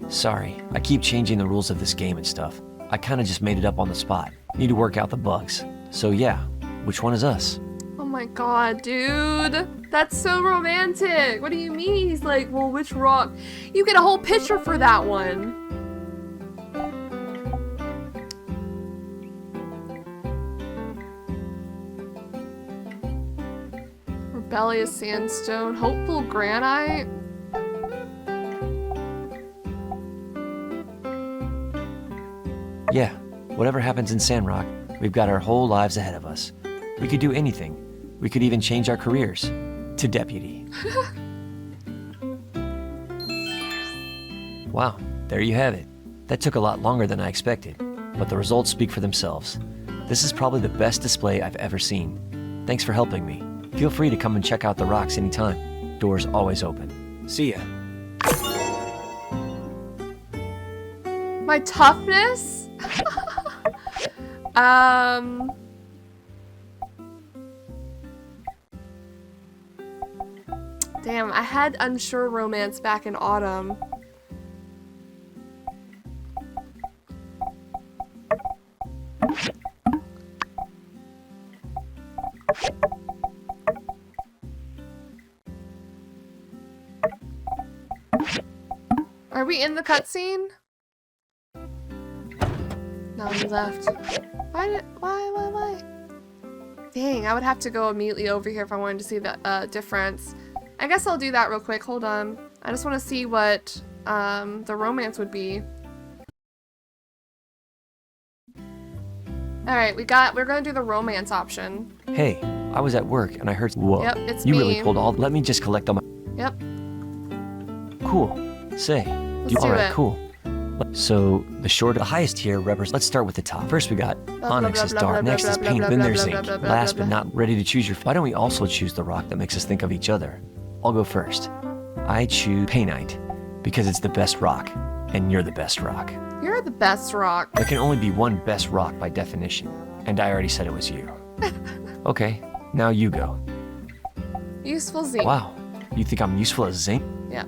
Sorry, I keep changing the rules of this game and stuff. I kinda just made it up on the spot. Need to work out the bugs. So yeah, which one is us? Oh my god, dude. That's so romantic. What do you mean? He's like, well, which rock? You get a whole picture for that one. Rebellious sandstone, hopeful granite. Yeah, whatever happens in Sandrock, we've got our whole lives ahead of us. We could do anything. We could even change our careers to deputy. Wow, there you have it. That took a lot longer than I expected, but the results speak for themselves. This is probably the best display I've ever seen. Thanks for helping me. Feel free to come and check out the rocks anytime. Doors always open. See ya. My toughness? Damn, I had unsure romance back in autumn. Are we in the cutscene? No, he left. Why? Dang, I would have to go immediately over here if I wanted to see the difference. I guess I'll do that real quick. Hold on. I just want to see what the romance would be. Alright, we're gonna do the romance option. Hey, I was at work and I heard. Whoa. Yep, it's you me. really pulled all. Let me just collect all my. Yep. Cool. Say. Let's do Alright, it. cool. So the highest tier represents. Let's start with the top. First we got onyx is dark. Next is paint. Then there's zinc. Last but not ready to choose your. Why don't we also choose the rock that makes us think of each other? I'll go first. I choose paintite because it's the best rock, and you're the best rock. You're the best rock. There can only be one best rock by definition, and I already said it was you. Okay, now you go. Useful zinc. Wow, you think I'm useful as zinc? Yeah.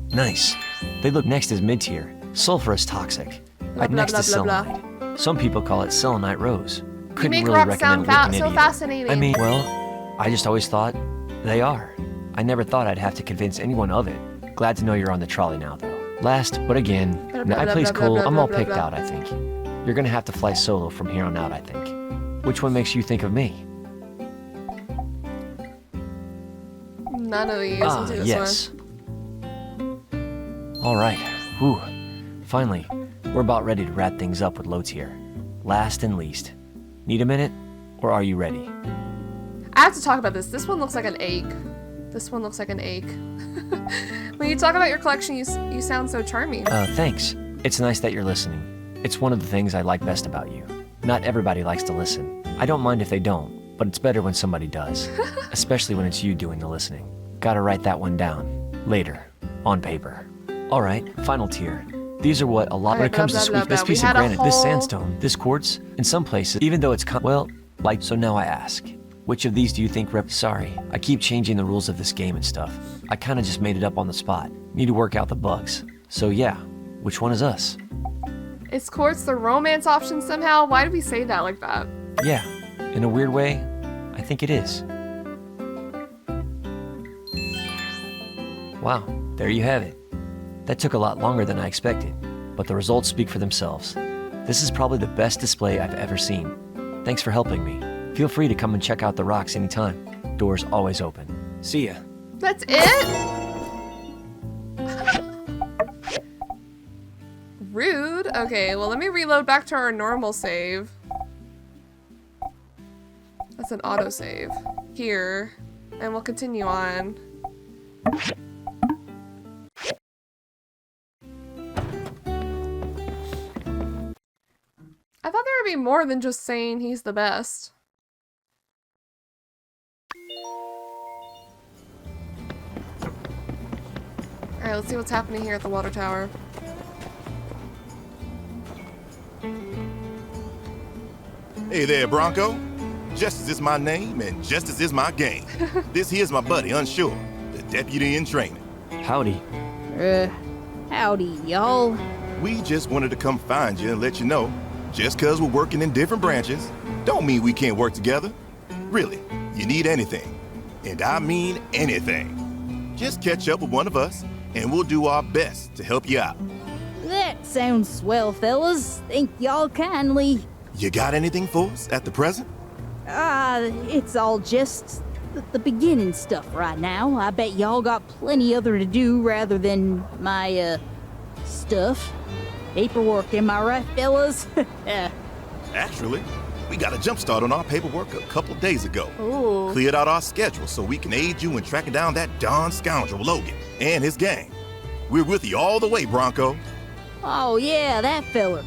Nice. They look next as mid-tier. Sulfur is toxic. Right next to selenite. Some people call it selenite rose. Couldn't make really rocks sound recommend licking it so either. fascinating. I mean, well, I just always thought they are. I never thought I'd have to convince anyone of it. Glad to know you're on the trolley now, though. Last, but again, I play's cool. I'm all picked out, I think. You're gonna have to fly solo from here on out, I think. Which one makes you think of me? None of these. I'll do this yes. one. All right. Whew. Finally, we're about ready to wrap things up with low tier. Last and least. Need a minute? Or are you ready? I have to talk about this. This one looks like an ache. This one looks like an ache. When you talk about your collection, you sound so charming. Thanks. It's nice that you're listening. It's one of the things I like best about you. Not everybody likes to listen. I don't mind if they don't, but it's better when somebody does. Especially when it's you doing the listening. Gotta write that one down. Later. On paper. Alright, final tier. These are what a lot when it comes to sweep. This piece of granite, this sandstone, this quartz, in some places, even though it's well, like, so now I ask. Which of these do you think Sorry, I keep changing the rules of this game and stuff. I kinda just made it up on the spot. Need to work out the bugs. So yeah, which one is us? Is quartz the romance option somehow? Why did we say that like that? Yeah, in a weird way, I think it is. Wow, there you have it. That took a lot longer than I expected, but the results speak for themselves. This is probably the best display I've ever seen. Thanks for helping me. Feel free to come and check out the rocks anytime. Doors always open. See ya. That's it? Rude. Okay, well, let me reload back to our normal save. That's an autosave. Here. And we'll continue on. I thought there would be more than just saying he's the best. Alright, let's see what's happening here at the water tower. Hey there, Bronco. Justice is my name, and justice is my game. This here's my buddy, Unsure, the deputy in training. Howdy. Howdy, y'all. We just wanted to come find you and let you know, just 'cause we're working in different branches, don't mean we can't work together. Really, you need anything, and I mean anything, just catch up with one of us, and we'll do our best to help you out. That sounds swell, fellas. Thank y'all kindly. You got anything for us at the present? It's all just the beginning stuff right now. I bet y'all got plenty other to do rather than my, stuff. Paperwork, am I right, fellas? Actually, we got a jump start on our paperwork a couple days ago. Ooh. Cleared out our schedule so we can aid you in tracking down that darn scoundrel Logan and his gang. We're with you all the way, Bronco. Oh, yeah, that feller.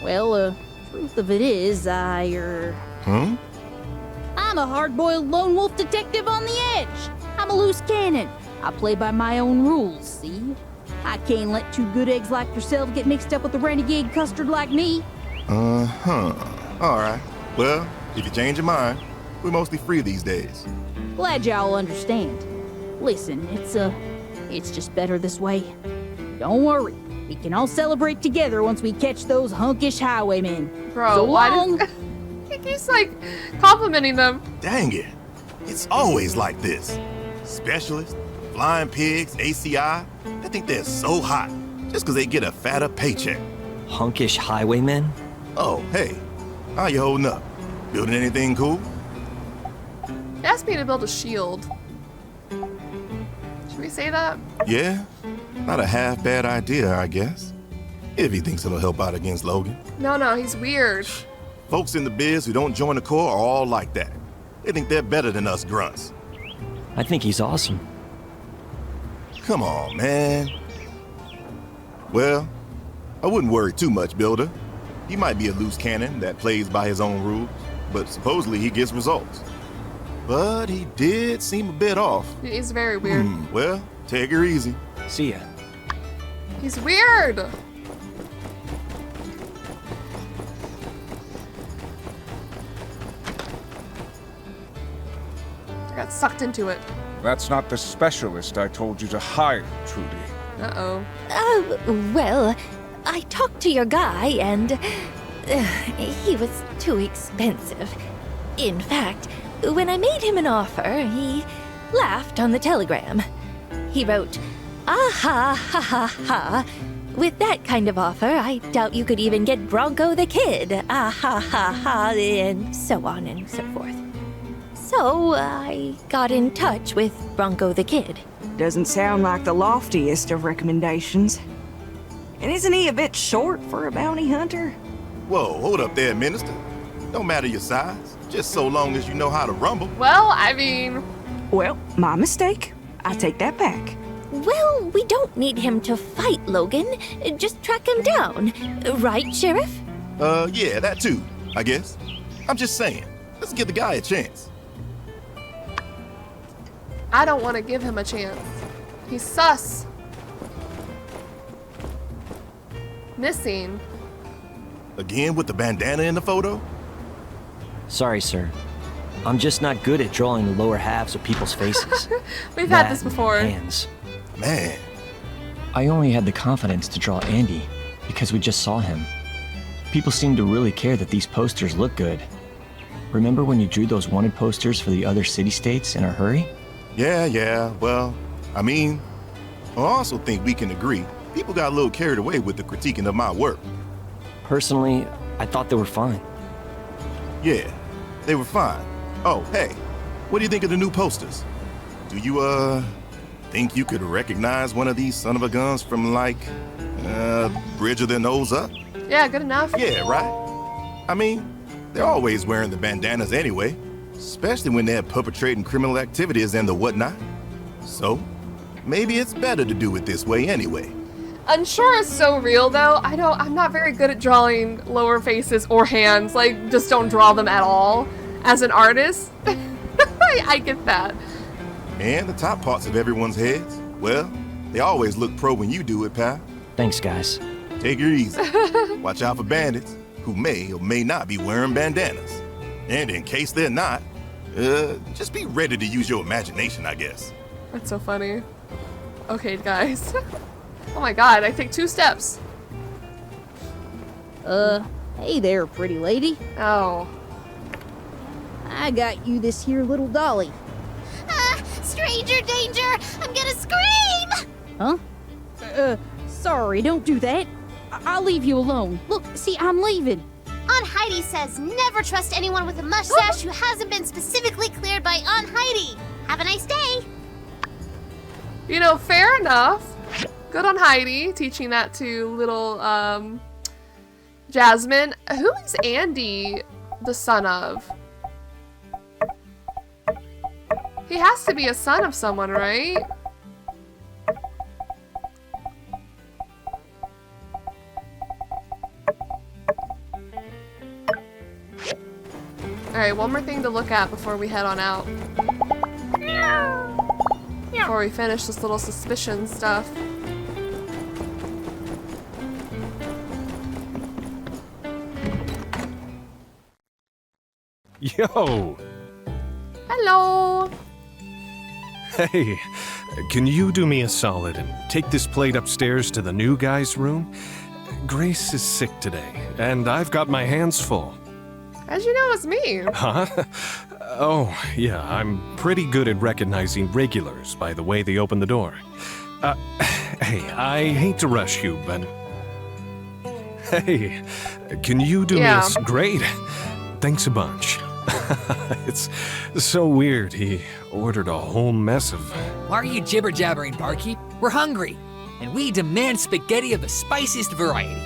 Well, truth of it is, I'm a hard-boiled lone wolf detective on the edge. I'm a loose cannon. I play by my own rules, see? I can't let two good eggs like yourself get mixed up with a renegade custard like me. Uh-huh. All right. Well, if you change your mind, we're mostly free these days. Glad y'all understand. Listen, it's just better this way. Don't worry. We can all celebrate together once we catch those hunkish highwaymen. Bro, so why long. does... He keeps, like, complimenting them. Dang it. It's always like this. Specialists, flying pigs, ACI, I think they're so hot just 'cause they get a fatter paycheck. Hunkish highwaymen? Oh, hey. How you holding up? Building anything cool? He asked me to build a shield. Should we say that? Yeah, not a half bad idea, I guess. If he thinks it'll help out against Logan. No, he's weird. Folks in the biz who don't join the Corps are all like that. They think they're better than us grunts. I think he's awesome. Come on, man. Well, I wouldn't worry too much, Builder. He might be a loose cannon that plays by his own rules, but supposedly he gets results. But he did seem a bit off. He's very weird. Well, take her easy. See ya. He's weird. I got sucked into it. That's not the specialist I told you to hire, Trudy. Uh-oh. Well, I talked to your guy and he was too expensive. In fact, when I made him an offer, he laughed on the telegram. He wrote, "Ah ha ha ha ha. With that kind of offer, I doubt you could even get Bronco the Kid. Ah ha ha ha," and so on and so forth. So I got in touch with Bronco the Kid. Doesn't sound like the loftiest of recommendations. And isn't he a bit short for a bounty hunter? Whoa, hold up there, Minister. Don't matter your size, just so long as you know how to rumble. Well, I mean... Well, my mistake. I take that back. Well, we don't need him to fight Logan. Just track him down. Right, Sheriff? Yeah, that too, I guess. I'm just saying, let's give the guy a chance. I don't want to give him a chance. He's sus. Missing. Again with the bandana in the photo? Sorry, sir. I'm just not good at drawing the lower halves of people's faces. We've had this before. Hands. Man. I only had the confidence to draw Andy because we just saw him. People seem to really care that these posters look good. Remember when you drew those wanted posters for the other city-states in a hurry? Yeah, well, I mean, I also think we can agree people got a little carried away with the critiquing of my work. Personally, I thought they were fine. Yeah, they were fine. Oh, hey, what do you think of the new posters? Do you, think you could recognize one of these son of a guns from, like, Bridge of their Nose Up? Yeah, good enough. Yeah, right? I mean, they're always wearing the bandanas anyway, especially when they're perpetrating criminal activities and the whatnot. So, maybe it's better to do it this way anyway. Unsure is so real, though. I'm not very good at drawing lower faces or hands. Like, just don't draw them at all. As an artist, I get that. And the top parts of everyone's heads, well, they always look pro when you do it, pal. Thanks, guys. Take her easy. Watch out for bandits who may or may not be wearing bandanas. And in case they're not, just be ready to use your imagination, I guess. That's so funny. Okay, guys. Oh my god, I take 2 steps. Hey there, pretty lady. Oh. I got you this here little dolly. Stranger danger! I'm gonna scream! Huh? Sorry, don't do that. I'll leave you alone. Look, see, I'm leaving. Aunt Heidi says never trust anyone with a mustache who hasn't been specifically cleared by Aunt Heidi. Have a nice day. You know, fair enough. Good on Heidi, teaching that to little, Jasmine. Who is Andy the son of? He has to be a son of someone, right? Alright, one more thing to look at before we head on out. Before we finish this little suspicion stuff. Yo! Hello! Hey, can you do me a solid and take this plate upstairs to the new guy's room? Grace is sick today, and I've got my hands full. How'd you know it was me? Huh? Oh, yeah, I'm pretty good at recognizing regulars by the way they open the door. Hey, I hate to rush you, but... Hey, can you do me a... Great! Thanks a bunch. It's so weird. He ordered a whole mess of... Why are you jibber-jabbering, barkeep? We're hungry, and we demand spaghetti of the spiciest variety.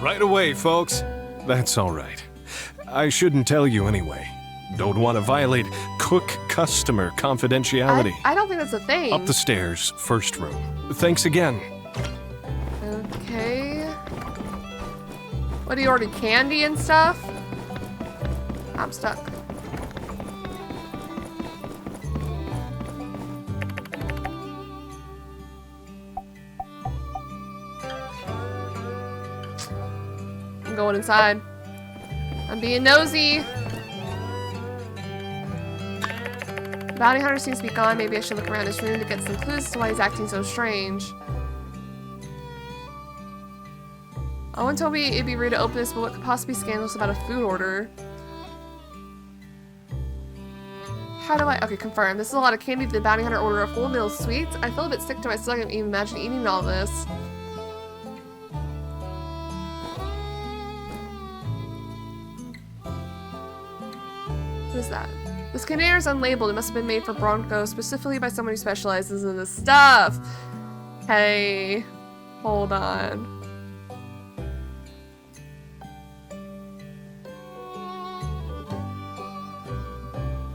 Right away, folks. That's all right. I shouldn't tell you anyway. Don't want to violate cook-customer confidentiality. I don't think that's a thing. Up the stairs, first room. Thanks again. Okay. What, do you order candy and stuff? I'm stuck. I'm going inside. I'm being nosy. Bounty hunter seems to be gone. Maybe I should look around his room to get some clues as to why he's acting so strange. Owen told me it'd be rude to open this, but what could possibly be scandalous about a food order? How do I... Okay, confirm. This is a lot of candy. Did the bounty hunter order a full meal of sweets? I feel a bit sick to my stomach. I can't even imagine eating all this. What is that? This container is unlabeled. It must have been made for Bronco, specifically by someone who specializes in this stuff. Hey, hold on.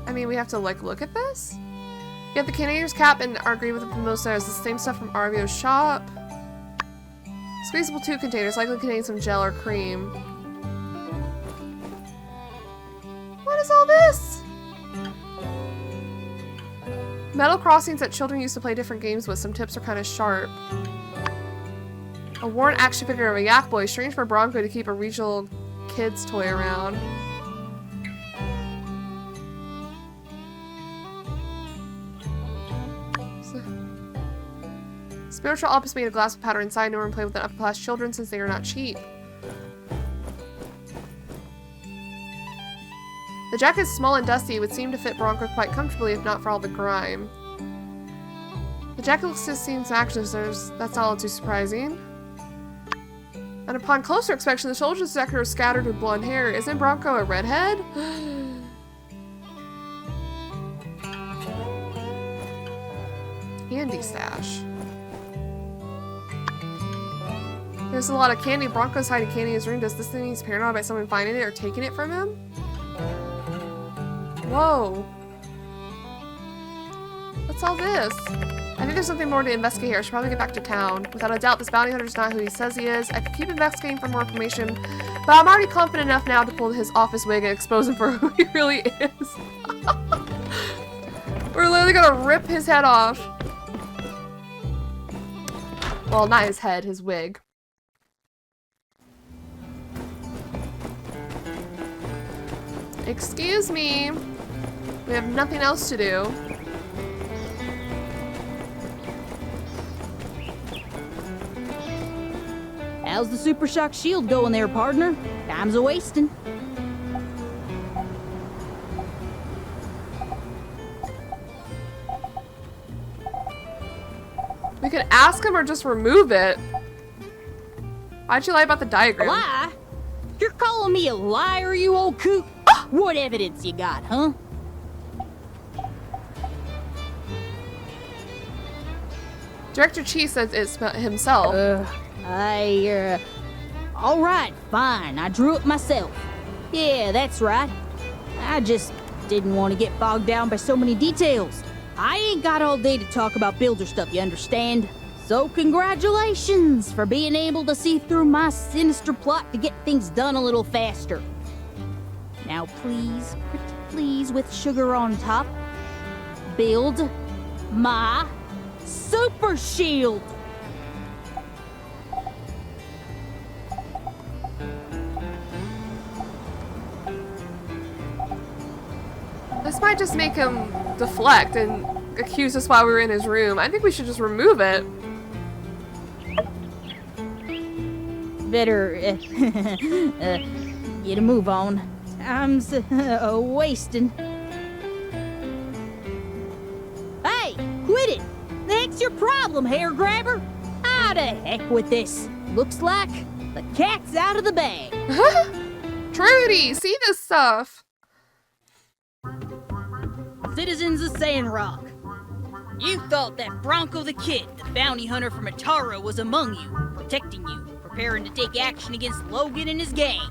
I mean, we have to, like, look at this? You have the container's cap and are agreed with the mimosa as the same stuff from Arvio's shop. Squeezable 2 containers, likely contain some gel or cream. What is all this? Metal crossings that children used to play different games with. Some tips are kind of sharp. A worn action figure of a yak boy. Strange for Bronco to keep a regional kid's toy around. Spiritual opus made of glass with powder inside. No one play with the upper class children since they are not cheap. The jacket is small and dusty. It would seem to fit Bronco quite comfortably if not for all the grime. The jacket looks to have seen some action. That's not all too surprising. And upon closer inspection, the soldier's jacket are scattered with blonde hair. Isn't Bronco a redhead? Candy stash. There's a lot of candy. Bronco's hiding candy in his room. Does this thing he's paranoid about someone finding it or taking it from him? Whoa. What's all this? I think there's something more to investigate here. I should probably get back to town. Without a doubt, this bounty hunter's not who he says he is. I could keep investigating for more information, but I'm already confident enough now to pull his office wig and expose him for who he really is. We're literally gonna rip his head off. Well, not his head, his wig. Excuse me. We have nothing else to do. How's the Super Shock Shield going there, partner? Time's a-wasting. We could ask him or just remove it. Why'd you lie about the diagram? Lie? You're calling me a liar, you old coot? What evidence you got, huh? Director Chi says it's himself. All right, fine. I drew it myself. Yeah, that's right. I just didn't want to get bogged down by so many details. I ain't got all day to talk about builder stuff, you understand? So congratulations for being able to see through my sinister plot to get things done a little faster. Now please, pretty please, with sugar on top, build my super shield. This might just make him deflect and accuse us while we were in his room. I think we should just remove it. Better get a move on. Time's wasting. Hey, quit it! The heck's your problem, hair grabber? Ah, to heck with this. Looks like the cat's out of the bag. Trudy, see this stuff. Citizens of Sandrock, you thought that Bronco the Kid, the bounty hunter from Atara, was among you, protecting you, preparing to take action against Logan and his gang.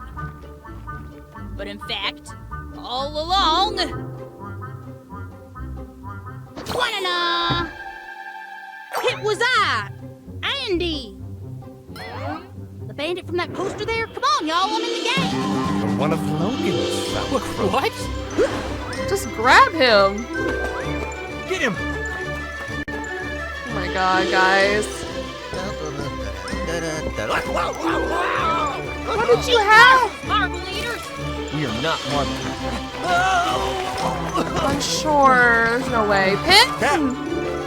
But in fact, all along... Ta-da! It was I, Andy! The bandit from that poster there? Come on, y'all, I'm in the game! You're one of Logan's fellow crows. What? Just grab him. Get him! Oh my god, guys. What did you have? Marble eaters! We are not marble. I'm sure. There's no way. Pit?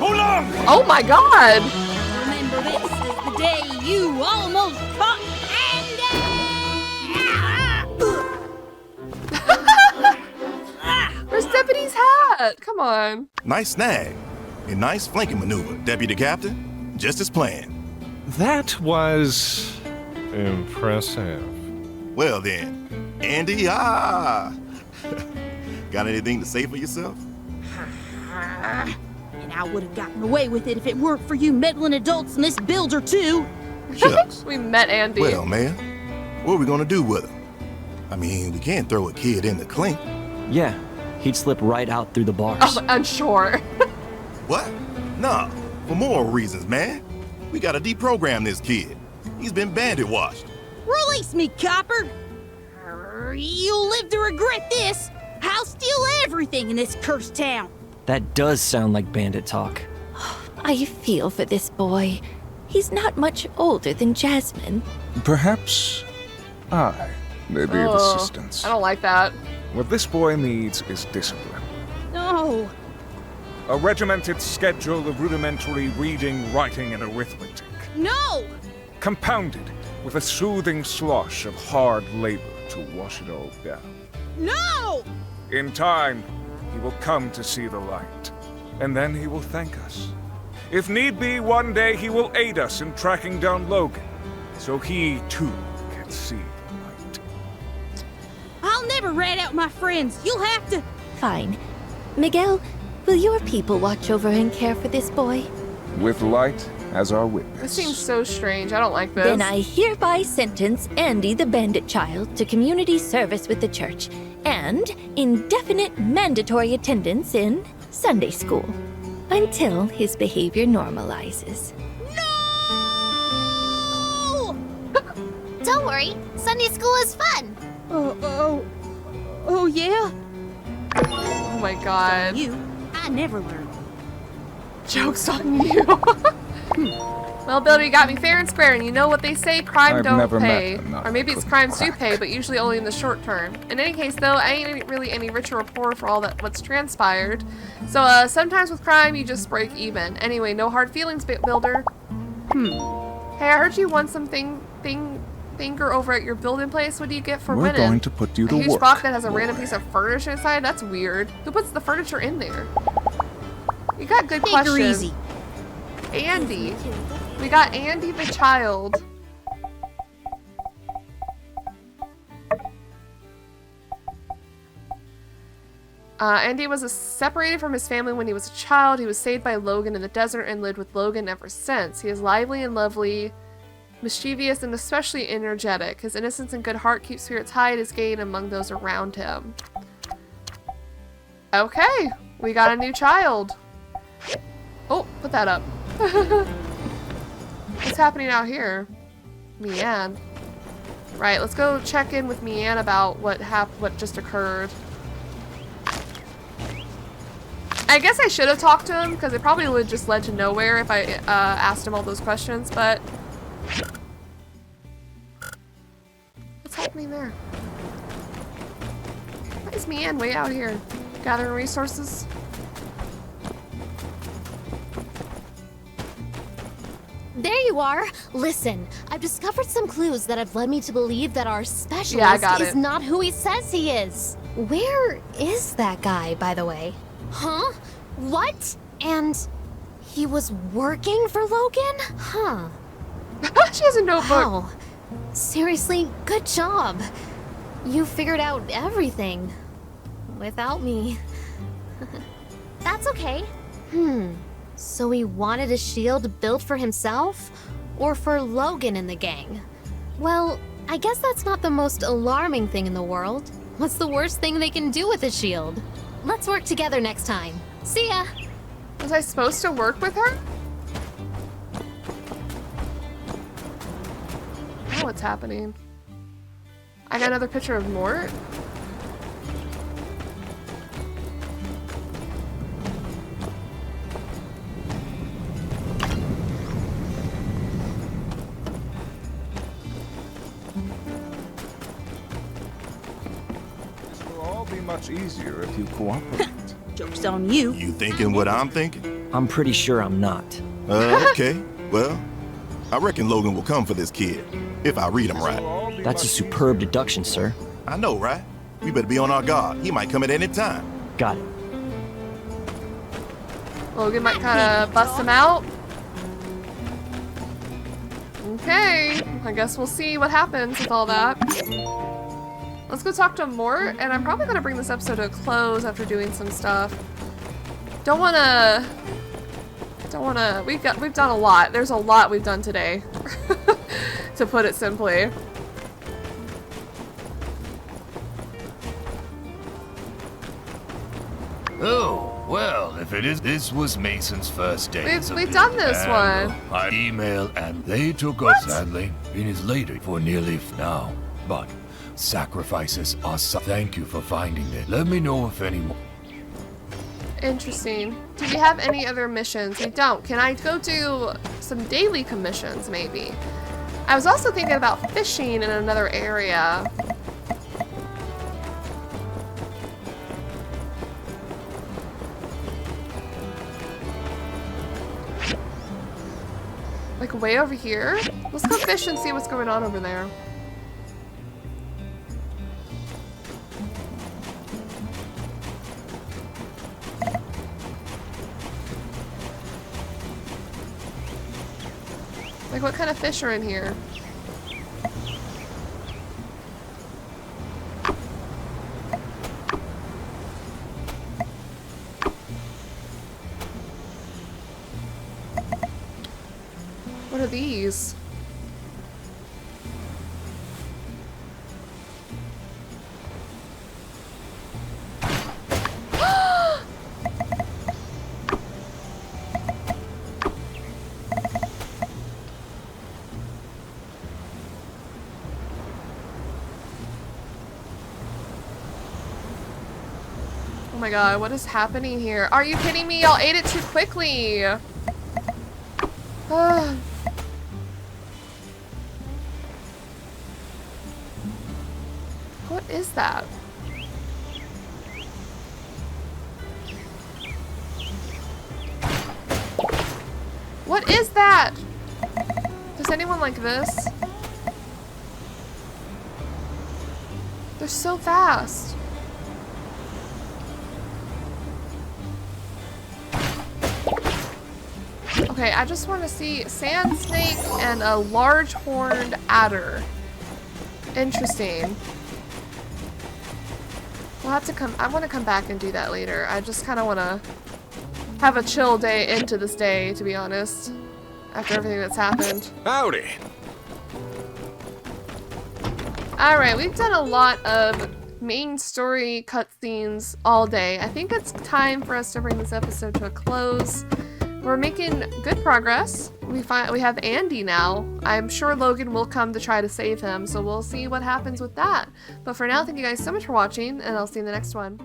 Hold on! Oh my god! Remember this is the day you almost caught Where's Deputy's hat? Come on. Nice snag. A nice flanking maneuver, Deputy Captain. Just as planned. That was impressive. Well then, Andy, Got anything to say for yourself? And I would have gotten away with it if it weren't for you meddling adults in this builder too. Shucks. We met Andy. Well, man, what are we gonna do with him? I mean, we can't throw a kid in the clink. Yeah, he'd slip right out through the bars. Oh, unsure. What? Nah, for moral reasons, man. We gotta deprogram this kid. He's been bandit washed. Release me, copper! You'll live to regret this! I'll steal everything in this cursed town! That does sound like bandit talk. I feel for this boy. He's not much older than Jasmine. Perhaps I may be of assistance. I don't like that. What this boy needs is discipline. No! A regimented schedule of rudimentary reading, writing, and arithmetic. No! Compounded with a soothing slosh of hard labor to wash it all down. No! In time, he will come to see the light, and then he will thank us. If need be, one day he will aid us in tracking down Logan, so he too can see the light. I'll never rat out my friends. You'll have to... Fine. Miguel, will your people watch over and care for this boy? With light as our witness. This seems so strange. I don't like this. Then I hereby sentence Andy the bandit child to community service with the church and indefinite mandatory attendance in Sunday school until his behavior normalizes. No! Don't worry, Sunday school is fun. Oh yeah? Oh my god. You, I never learned. Joke's on you. Well, Bill, you got me fair and square, and you know what they say, crime I've don't never pay. met enough Or maybe it's crimes do pay, but usually only in the short term. In any case, though, I ain't really any richer or poorer for all that what's transpired. So, sometimes with crime, you just break even. Anyway, no hard feelings, builder. Hey, I heard you won something finger over at your building place. What do you get for We're winning? going to put you to A huge work. box that has a random piece of furniture inside? That's weird. Who puts the furniture in there? You got good Take her questions. easy. Andy. We got Andy the child. Andy was separated from his family when he was a child. He was saved by Logan in the desert and lived with Logan ever since. He is lively and lovely, mischievous, and especially energetic. His innocence and good heart keep spirits high at his gate among those around him. Okay, we got a new child. Oh, put that up. What's happening out here? Mian. Right, let's go check in with Mian about what just occurred. I guess I should have talked to him, because it probably would just led to nowhere if I asked him all those questions, but... What's happening there? Why is Mian way out here? Gathering resources? There you are. Listen, I've discovered some clues that have led me to believe that our specialist is not who he says he is. Where is that guy, by the way? Huh? What? And he was working for Logan? Huh. She has a notebook. Wow. Seriously, good job. you figured out everything. Without me. That's okay. So he wanted a shield built for himself? Or for Logan and the gang? Well, I guess that's not the most alarming thing in the world. What's the worst thing they can do with a shield? Let's work together next time. See ya! Was I supposed to work with her? I don't know what's happening. I got another picture of Mort. This will all be much easier if you cooperate. Joke's on you. You thinking what I'm thinking? I'm pretty sure I'm not. Okay. Well, I reckon Logan will come for this kid, if I read him right. That's a superb deduction, sir. I know, right? We better be on our guard. He might come at any time. Got it. Logan might kind of bust him out. Okay, I guess we'll see what happens with all that. Let's go talk to Mort, and I'm probably gonna bring this episode to a close after doing some stuff. Don't wanna. We've done a lot. There's a lot we've done today, to put it simply. Oh, well, if it is, this was Mason's first day. We've done this one. I emailed and they took us, sadly. It is later for nearly now, but sacrifices are thank you for finding it. Let me know if any more. Interesting. Do we have any other missions? We don't. Can I go do some daily commissions, maybe? I was also thinking about fishing in another area. Like way over here? Let's go fish and see what's going on over there. Like, what kind of fish are in here? What are these? Oh my god, what is happening here? Are you kidding me? Y'all ate it too quickly. What is that? What is that? Does anyone like this? They're so fast. Okay, I just want to see sand snake and a large horned adder. Interesting. We'll have to come. I want to come back and do that later. I just kind of want to have a chill day into this day, to be honest, after everything that's happened. Howdy. Alright, we've done a lot of main story cutscenes all day. I think it's time for us to bring this episode to a close. We're making good progress. We have Andy now. I'm sure Logan will come to try to save him, so we'll see what happens with that. But for now, thank you guys so much for watching, and I'll see you in the next one.